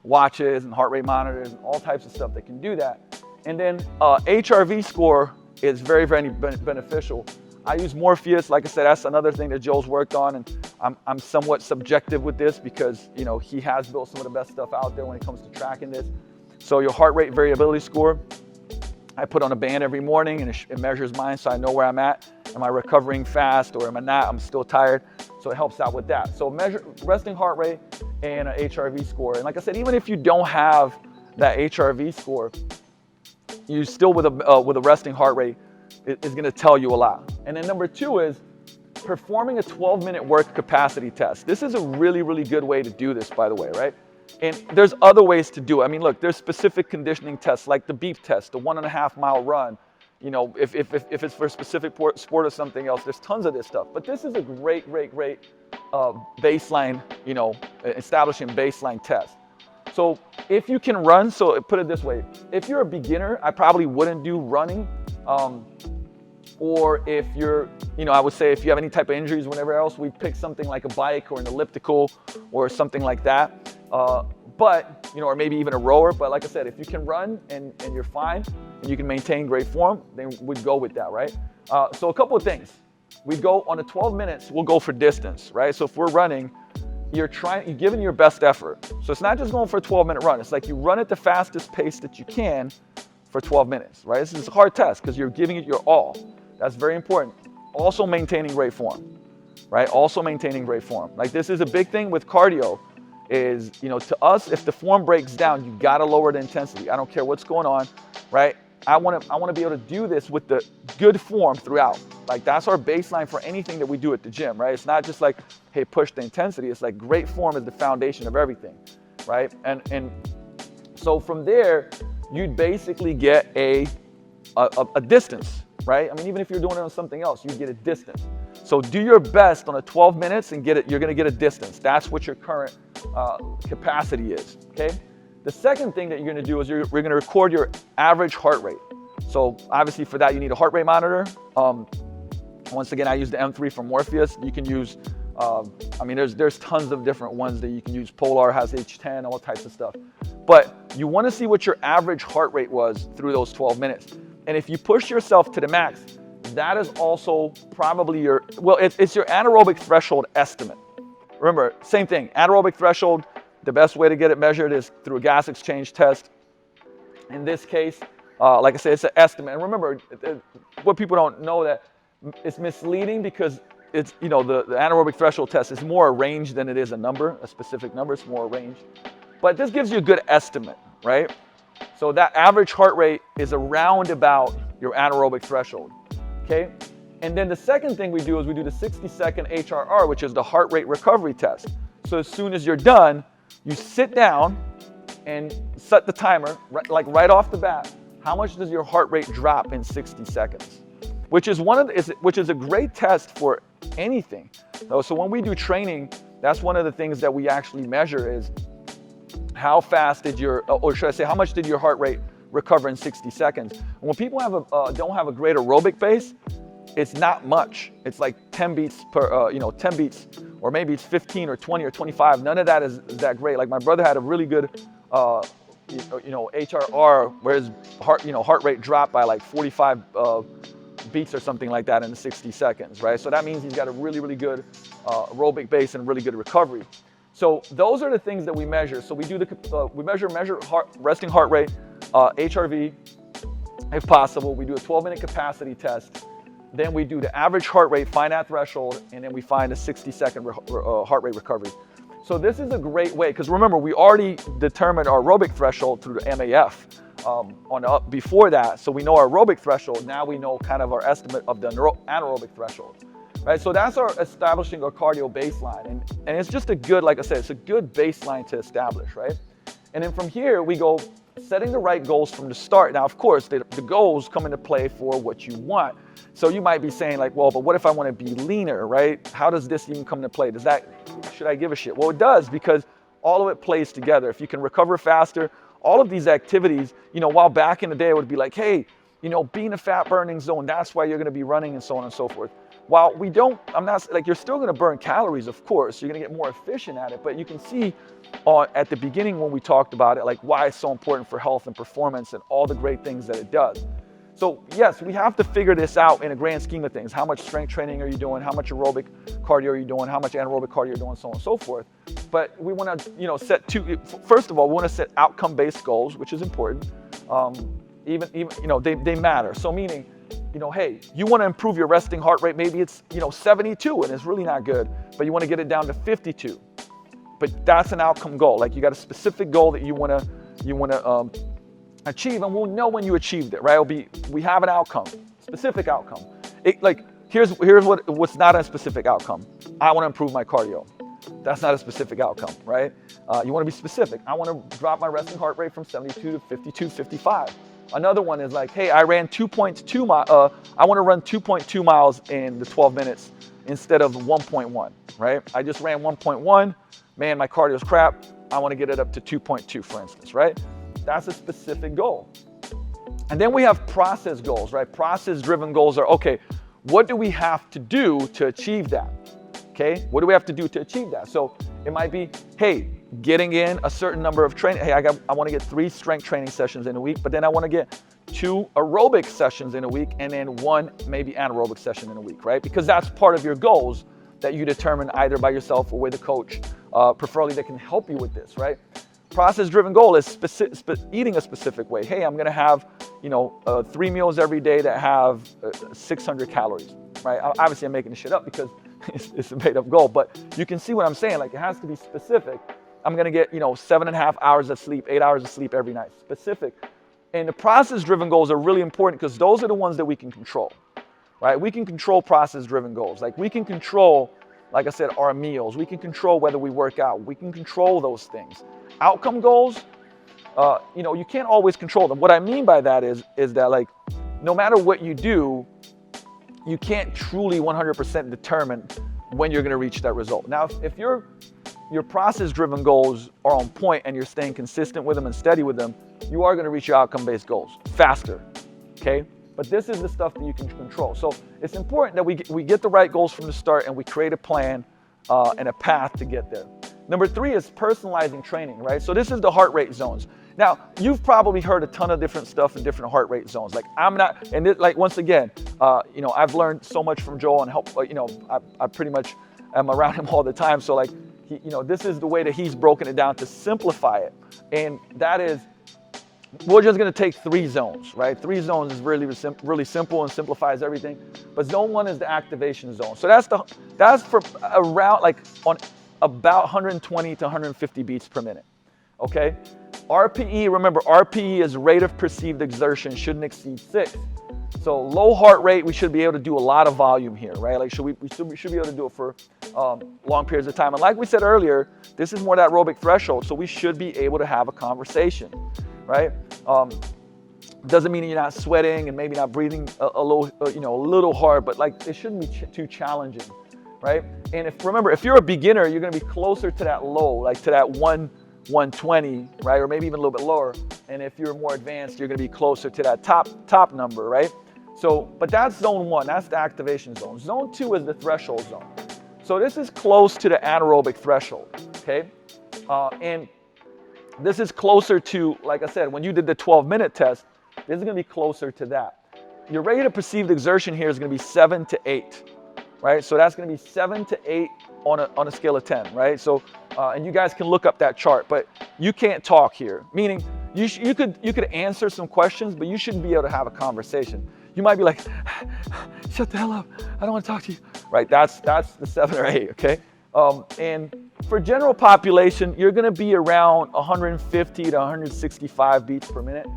watches and heart rate monitors and all types of stuff that can do that. And then HRV score is very, very beneficial. I use Morpheus. Like I said, that's another thing that Joel's worked on, and I'm somewhat subjective with this because, you know, he has built some of the best stuff out there when it comes to tracking this. So your heart rate variability score, I put on a band every morning and it measures mine so I know where I'm at. Am I recovering fast or am I not? I'm still tired. So it helps out with that. So measure resting heart rate and an HRV score. And like I said, even if you don't have that HRV score, you still with a resting heart rate is going to tell you a lot. And then number 2 is performing a 12-minute work capacity test. This is a really, really good way to do this, by the way, right? And there's other ways to do it. I mean, look, there's specific conditioning tests like the beep test, the 1.5 mile run. You know, if it's for a specific sport or something else, there's tons of this stuff. But this is a great baseline, you know, establishing baseline test. So if you can run, so put it this way, if you're a beginner, I probably wouldn't do running. Or if you're, I would say if you have any type of injuries, whatever else, we pick something like a bike or an elliptical or something like that. Or maybe even a rower. But like I said, if you can run and you're fine and you can maintain great form, then we'd go with that, right? So a couple of things. We go on the 12 minutes, we'll go for distance, right? So if we're running, you're giving your best effort. So it's not just going for a 12-minute run. It's like you run at the fastest pace that you can for 12 minutes, right? This is a hard test because you're giving it your all. That's very important. Also maintaining great form, right? Also maintaining great form. Like this is a big thing with cardio is, to us, if the form breaks down, you gotta lower the intensity. I don't care what's going on, right? I wanna be able to do this with the good form throughout. Like that's our baseline for anything that we do at the gym, right? It's not just like, hey, push the intensity. It's like great form is the foundation of everything, right? And so from there, you'd basically get a distance, right? I mean, even if you're doing it on something else, you get a distance. So do your best on a 12 minutes and you're gonna get a distance. That's what your current capacity is, okay? The second thing that you're gonna do is we're gonna record your average heart rate. So obviously for that, you need a heart rate monitor. Once again, I use the M3 from Morpheus. You can use, there's tons of different ones that you can use. Polar has H10, all types of stuff. But you wanna see what your average heart rate was through those 12 minutes. And if you push yourself to the max, that is also probably it's your anaerobic threshold estimate. Remember, same thing, anaerobic threshold, the best way to get it measured is through a gas exchange test. In this case, like I said, it's an estimate. And remember, what people don't know that it's misleading because it's, the anaerobic threshold test is more a range than it is a number, a specific number, it's more a range. But this gives you a good estimate, right? So that average heart rate is around about your anaerobic threshold, okay? And then the second thing we do is we do the 60-second HRR, which is the heart rate recovery test. So as soon as you're done, you sit down and set the timer, right off the bat. How much does your heart rate drop in 60 seconds? Which is a great test for anything. So when we do training, that's one of the things that we actually measure is how fast how much did your heart rate recover in 60 seconds? And when people don't have a great aerobic base, it's not much. It's like 10 beats per, 10 beats, or maybe it's 15 or 20 or 25. None of that is that great. Like my brother had a really good, HRR where his heart rate dropped by like 45 beats or something like that in 60 seconds, right? So that means he's got a really, really good aerobic base and really good recovery. So those are the things that we measure. So we do we measure resting heart rate, HRV, if possible. We do a 12-minute capacity test. Then we do the average heart rate, find that threshold, and then we find a 60-second heart rate recovery. So this is a great way, because remember, we already determined our aerobic threshold through the MAF before that. So we know our aerobic threshold. Now we know kind of our estimate of the anaerobic threshold. Right, so that's our establishing our cardio baseline. And it's just a good, like I said, it's a good baseline to establish, right? And then from here, we go setting the right goals from the start. Now, of course, the goals come into play for what you want. So you might be saying like, well, but what if I want to be leaner, right? How does this even come into play? Should I give a shit? Well, it does, because all of it plays together. If you can recover faster, all of these activities, while back in the day, it would be like, hey, be in a fat burning zone. That's why you're going to be running and so on and so forth. While I'm not like, you're still going to burn calories, of course. You're going to get more efficient at it. But you can see at the beginning when we talked about it, like why it's so important for health and performance and all the great things that it does. So yes, we have to figure this out in a grand scheme of things. How much strength training are you doing? How much aerobic cardio are you doing? How much anaerobic cardio are you doing? So on and so forth. But we want to, first of all, we want to set outcome-based goals, which is important. They matter. So meaning, hey, you want to improve your resting heart rate. Maybe it's, 72 and it's really not good, but you want to get it down to 52. But that's an outcome goal. Like you got a specific goal that you want to achieve, and we'll know when you achieved it, right? We have an outcome, specific outcome. Here's what's not a specific outcome. I want to improve my cardio. That's not a specific outcome, right? You want to be specific. I want to drop my resting heart rate from 72 to 52, 55. Another one is like, hey, I ran 2.2 miles. I want to run 2.2 miles in the 12 minutes instead of 1.1, right? I just ran 1.1. Man, my cardio's crap. I want to get it up to 2.2, for instance, right? That's a specific goal. And then we have process goals, right? Process-driven goals are, okay, what do we have to do to achieve that? Okay, what do we have to do to achieve that? So it might be, hey, getting in a certain number of training. Hey, I want to get 3 strength training sessions in a week, but then I want to get 2 aerobic sessions in a week, and then 1 maybe anaerobic session in a week, right? Because that's part of your goals that you determine either by yourself or with a coach, preferably that can help you with this, right? Process-driven goal is eating a specific way. Hey, I'm going to have, 3 meals every day that have 600 calories, right? Obviously, I'm making this shit up because it's a made-up goal, but you can see what I'm saying. Like, it has to be specific. I'm going to get, 7.5 hours of sleep, 8 hours of sleep every night. Specific. And the process-driven goals are really important because those are the ones that we can control, right? We can control process-driven goals. Like, we can control, like I said, our meals. We can control whether we work out. We can control those things. Outcome goals, you can't always control them. What I mean by that is that, like, no matter what you do, you can't truly 100% determine when you're going to reach that result. Now, if your process-driven goals are on point and you're staying consistent with them and steady with them, you are going to reach your outcome-based goals faster, okay? But this is the stuff that you can control. So it's important that we get the right goals from the start and we create a plan and a path to get there. Number 3 is personalizing training, right? So this is the heart rate zones. Now, you've probably heard a ton of different stuff in different heart rate zones. Like, I'm not, and it, like, once again, I've learned so much from Joel and help, I pretty much am around him all the time. So, like, this is the way that he's broken it down to simplify it. And that is, we're just going to take 3 zones, right? 3 zones is really simple and simplifies everything. But zone 1 is the activation zone. So that's for around, like, on about 120 to 150 beats per minute, okay? RPE, remember, RPE is rate of perceived exertion, shouldn't exceed 6. So low heart rate, we should be able to do a lot of volume here, right? Like, we should be able to do it for long periods of time. And like we said earlier, this is more that aerobic threshold, so we should be able to have a conversation, right? Doesn't mean you're not sweating and maybe not breathing a little hard, but, like, it shouldn't be too challenging, right? And remember, if you're a beginner, you're going to be closer to that low, like to that 120, right? Or maybe even a little bit lower. And if you're more advanced, you're going to be closer to that top number, right? So, but that's zone 1. That's the activation zone. Zone 2 is the threshold zone. So this is close to the anaerobic threshold, okay? And this is closer to, like I said, when you did the 12-minute test, this is going to be closer to that. Your rate of perceived exertion here is going to be 7 to 8. Right, so that's going to be 7 to 8 on a scale of 10, right? So, and you guys can look up that chart, but you can't talk here. Meaning, you could answer some questions, but you shouldn't be able to have a conversation. You might be like, shut the hell up, I don't want to talk to you. Right, that's the 7 or 8, okay? And for general population, you're going to be around 150 to 165 beats per minute.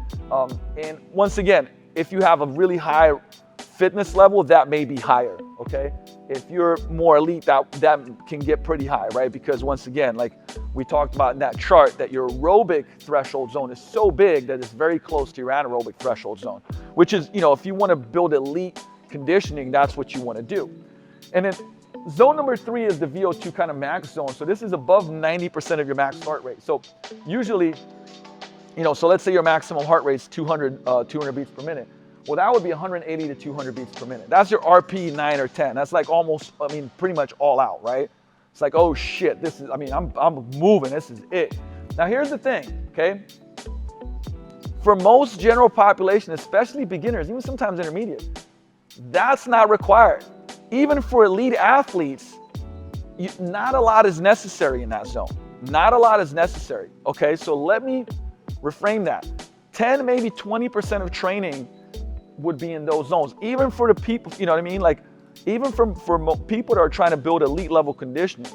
And once again, if you have a really high fitness level, that may be higher, okay? If you're more elite, that can get pretty high, right? Because once again, like we talked about in that chart, that your aerobic threshold zone is so big that it's very close to your anaerobic threshold zone, which is, if you want to build elite conditioning, that's what you want to do. And then zone number 3 is the VO2 kind of max zone. So this is above 90% of your max heart rate. So usually, so let's say your maximum heart rate is 200 beats per minute. Well, that would be 180 to 200 beats per minute. That's your RP 9 or 10. That's like almost, pretty much all out, right? It's like, oh shit, this is, I'm moving, this is it. Now here's the thing, okay? For most general population, especially beginners, even sometimes intermediate, that's not required. Even for elite athletes, not a lot is necessary in that zone. Not a lot is necessary, okay? So let me reframe that. 10, maybe 20% of training would be in those zones, even for the people, like even for people that are trying to build elite level conditioning.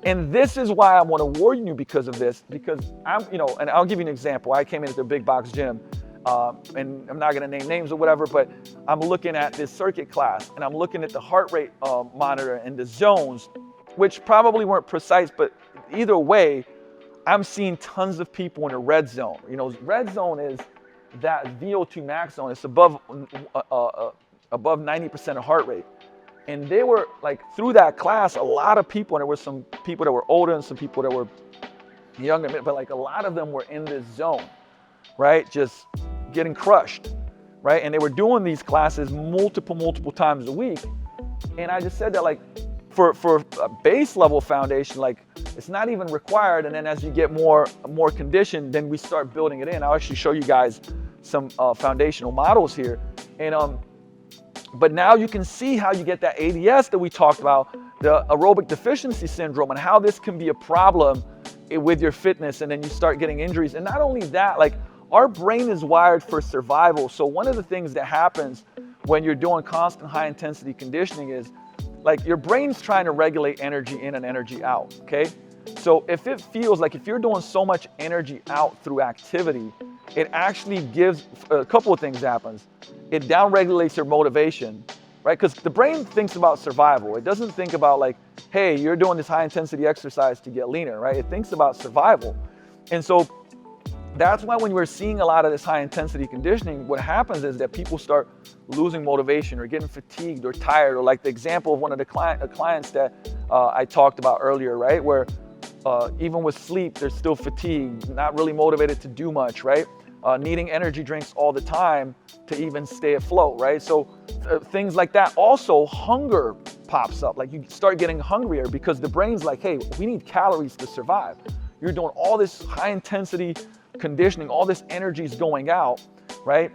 And this is why I want to warn you because of this, because and I'll give you an example. I came into a big box gym, and I'm not going to name names or whatever, but I'm looking at this circuit class and I'm looking at the heart rate monitor and the zones, which probably weren't precise, but either way, I'm seeing tons of people in the red zone. Red zone is that VO2 max zone. It's above 90% of heart rate. And they were like, through that class, a lot of people, and there were some people that were older and some people that were younger, but like a lot of them were in this zone, right? Just getting crushed. right? And they were doing these classes multiple times a week. And I just said that, like, for a base level foundation, like, it's not even required. And then as you get more conditioned, then we start building it in. I'll actually show you guys some foundational models here. And but now you can see how you get that ADS that we talked about, the aerobic deficiency syndrome, and how this can be a problem with your fitness, and then you start getting injuries. And not only that, like, our brain is wired for survival. So one of the things that happens when you're doing constant high intensity conditioning is, like, your brain's trying to regulate energy in and energy out, okay? So if it feels like, if you're doing so much energy out through activity, it actually gives a couple of things happens. It downregulates your motivation, right? Because the brain thinks about survival. It doesn't think about, like, hey, you're doing this high intensity exercise to get leaner, right? It thinks about survival. And so that's why when we're seeing a lot of this high intensity conditioning, what happens is that people start losing motivation or getting fatigued or tired, or like the example of one of the clients that I talked about earlier, right? Where even with sleep, they're still fatigued, not really motivated to do much, right? Needing energy drinks all the time to even stay afloat, right? So things like that. Also, hunger pops up. Like, you start getting hungrier because the brain's like, hey, we need calories to survive. You're doing all this high intensity conditioning, all this energy is going out, right?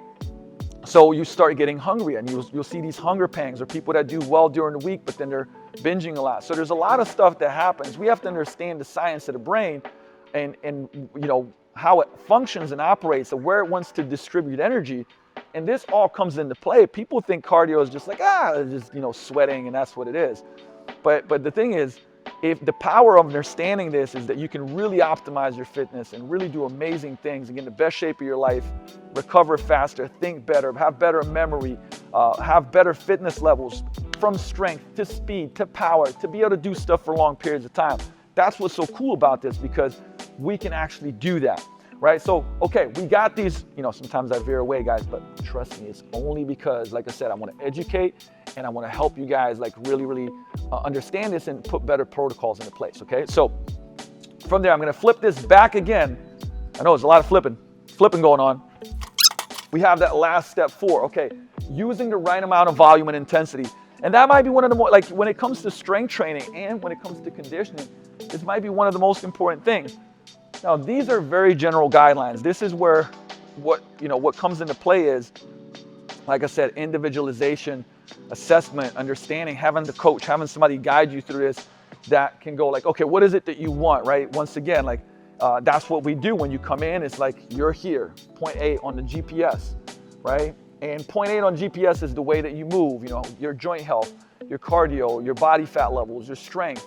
So you start getting hungry, and you'll see these hunger pangs, or people that do well during the week, but then they're binging a lot. So there's a lot of stuff that happens. We have to understand the science of the brain and you know, how it functions and operates, and where it wants to distribute energy. And this all comes into play. People think cardio is just like, just, you know, sweating, and that's what it is. But the thing is, if the power of understanding this is that you can really optimize your fitness and really do amazing things and get in the best shape of your life, recover faster, think better, have better memory, have better fitness levels, from strength to speed to power, to be able to do stuff for long periods of time. That's what's so cool about this, because we can actually do that, right? So, okay, we got these, you know, sometimes I veer away, guys, but trust me, it's only because, like I said, I want to educate and I want to help you guys, like, really understand this and put better protocols into place, okay? So from there, I'm going to flip this back again. I know there's a lot of flipping going on. We have that last step 4, okay, using the right amount of volume and intensity. And that might be one of the more, like, when it comes to strength training and when it comes to conditioning, this might be one of the most important things. Now, these are very general guidelines. This is where what comes into play is, like I said, individualization, assessment, understanding, having the coach, having somebody guide you through this that can go, like, okay, what is it that you want, right? Once again, like, that's what we do when you come in. It's like, you're here, point A on the GPS, right? And point 8 on GPS is the way that you move, you know, your joint health, your cardio, your body fat levels, your strength,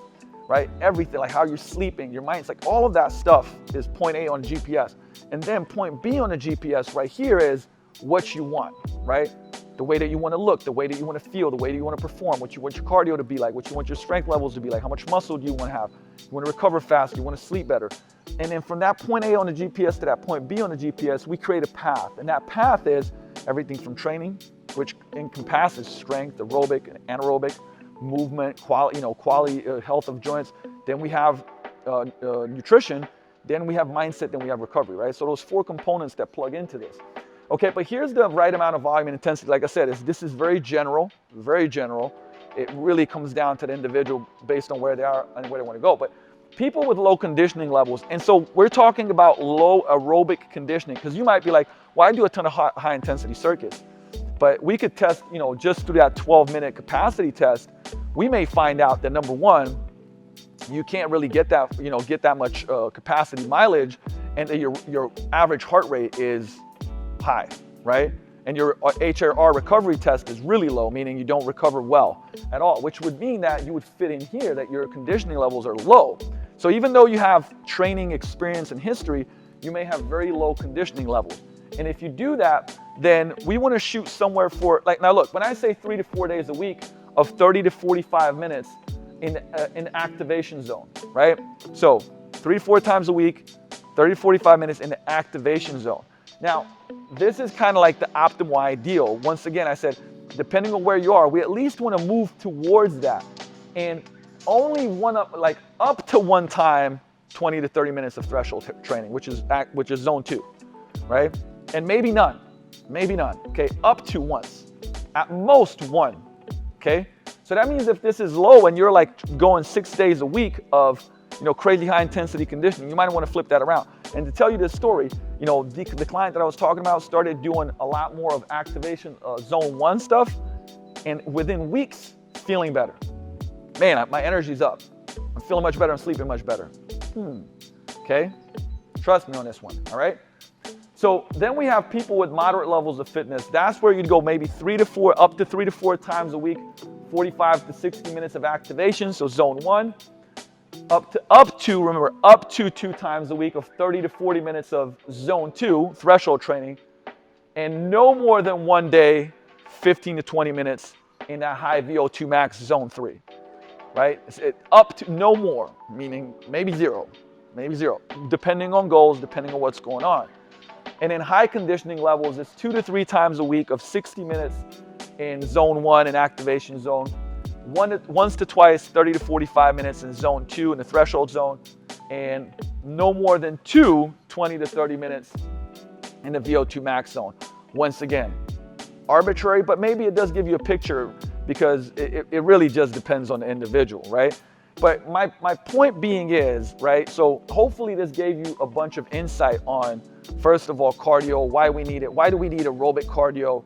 right? Everything, like how you're sleeping, your mind's, like, all of that stuff is point A on GPS. And then point B on the GPS right here is what you want, right? The way that you want to look, the way that you want to feel, the way that you want to perform, what you want your cardio to be like, what you want your strength levels to be like, how much muscle do you want to have? You want to recover fast, you want to sleep better. And then from that point A on the GPS to that point B on the GPS, we create a path. And that path is everything from training, which encompasses strength, aerobic and anaerobic, movement, quality health of joints. Then we have nutrition. Then we have mindset. Then we have recovery, right? So those 4 components that plug into this. Okay, but here's the right amount of volume and intensity. Like I said, this is very general, very general. It really comes down to the individual based on where they are and where they want to go. But people with low conditioning levels, and so we're talking about low aerobic conditioning, because you might be like, well, I do a ton of high intensity circuits. But we could test, you know, just through that 12-minute capacity test, we may find out that, number one, you can't really get that much capacity mileage, and that your average heart rate is high, right? And your HRR recovery test is really low, meaning you don't recover well at all, which would mean that you would fit in here, that your conditioning levels are low. So even though you have training experience and history, you may have very low conditioning levels. And if you do that, then we want to shoot somewhere for, like, now look, when I say 3 to 4 days a week of 30 to 45 minutes in activation zone, right? So 3 to 4 times a week, 30 to 45 minutes in the activation zone. Now, this is kind of like the optimal ideal. Once again, I said, depending on where you are, we at least want to move towards that. And only up to one time, 20 to 30 minutes of threshold training, which is zone 2, right? And maybe none. maybe none, okay? Up to once, at most one, okay? So that means if this is low and you're like going 6 days a week of, crazy high intensity conditioning, you might want to flip that around. And to tell you this story, the client that I was talking about started doing a lot more of activation zone 1 stuff, and within weeks, feeling better. Man, my energy's up. I'm feeling much better. I'm sleeping much better. Okay? Trust me on this one, all right? So then we have people with moderate levels of fitness. That's where you'd go maybe 3 to 4, up to 3 to 4 times a week, 45 to 60 minutes of activation, so zone 1. Up to 2 times a week of 30 to 40 minutes of zone 2, threshold training, and no more than one day, 15 to 20 minutes in that high VO2 max zone 3, right? Up to no more, meaning maybe zero, depending on goals, depending on what's going on. And in high conditioning levels, it's 2 to 3 times a week of 60 minutes in zone 1 and activation zone, once to twice, 30 to 45 minutes in zone 2 in the threshold zone, and no more than 20 to 30 minutes in the VO2 max zone. Once again, arbitrary, but maybe it does give you a picture because it really just depends on the individual, right? But my point being is, right, so hopefully this gave you a bunch of insight on, first of all, cardio, why we need it, why do we need aerobic cardio,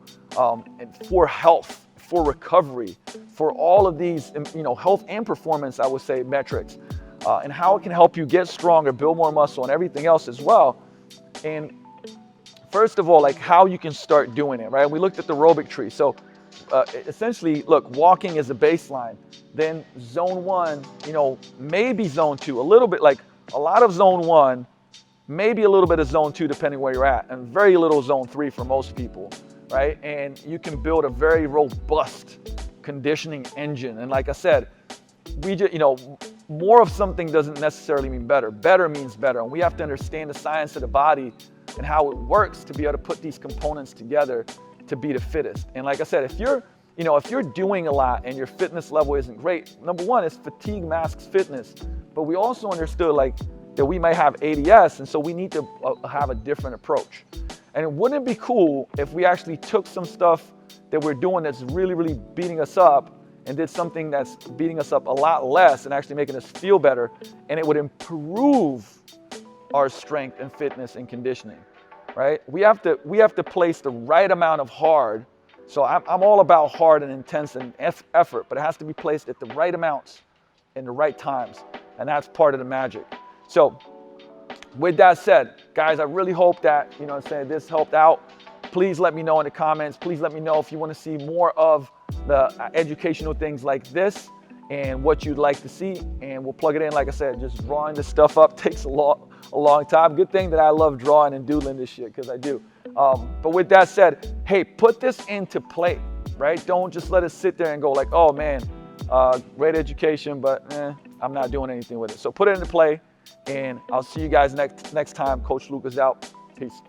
and for health, for recovery, for all of these, health and performance, I would say, metrics, and how it can help you get stronger, build more muscle, and everything else as well. And first of all, like how you can start doing it, right? We looked at the aerobic tree. So essentially, look, walking is a baseline. Then zone 1, maybe zone 2, a little bit, like a lot of zone 1, maybe a little bit of zone 2 depending where you're at, and very little zone 3 for most people, right? And you can build a very robust conditioning engine. And like I said, we just, more of something doesn't necessarily mean better. Better means better. And we have to understand the science of the body and how it works to be able to put these components together to be the fittest. And like I said, if you're doing a lot and your fitness level isn't great, number one, is fatigue masks fitness. But we also understood that we might have ADS, and so we need to have a different approach. And wouldn't it be cool if we actually took some stuff that we're doing that's really, really beating us up and did something that's beating us up a lot less and actually making us feel better, and it would improve our strength and fitness and conditioning, right? We have to place the right amount of hard. So I'm all about hard and intense and effort, but it has to be placed at the right amounts in the right times, and that's part of the magic. So with that said, guys, I really hope that, this helped out. Please let me know in the comments. Please let me know if you want to see more of the educational things like this and what you'd like to see, and we'll plug it in. Like I said, just drawing this stuff up takes a long time. Good thing that I love drawing and doodling this shit, because I do. But with that said, hey, put this into play, right? Don't just let it sit there and go like, oh man, great education, but I'm not doing anything with it. So put it into play, and I'll see you guys next time. Coach Luke is out. Peace.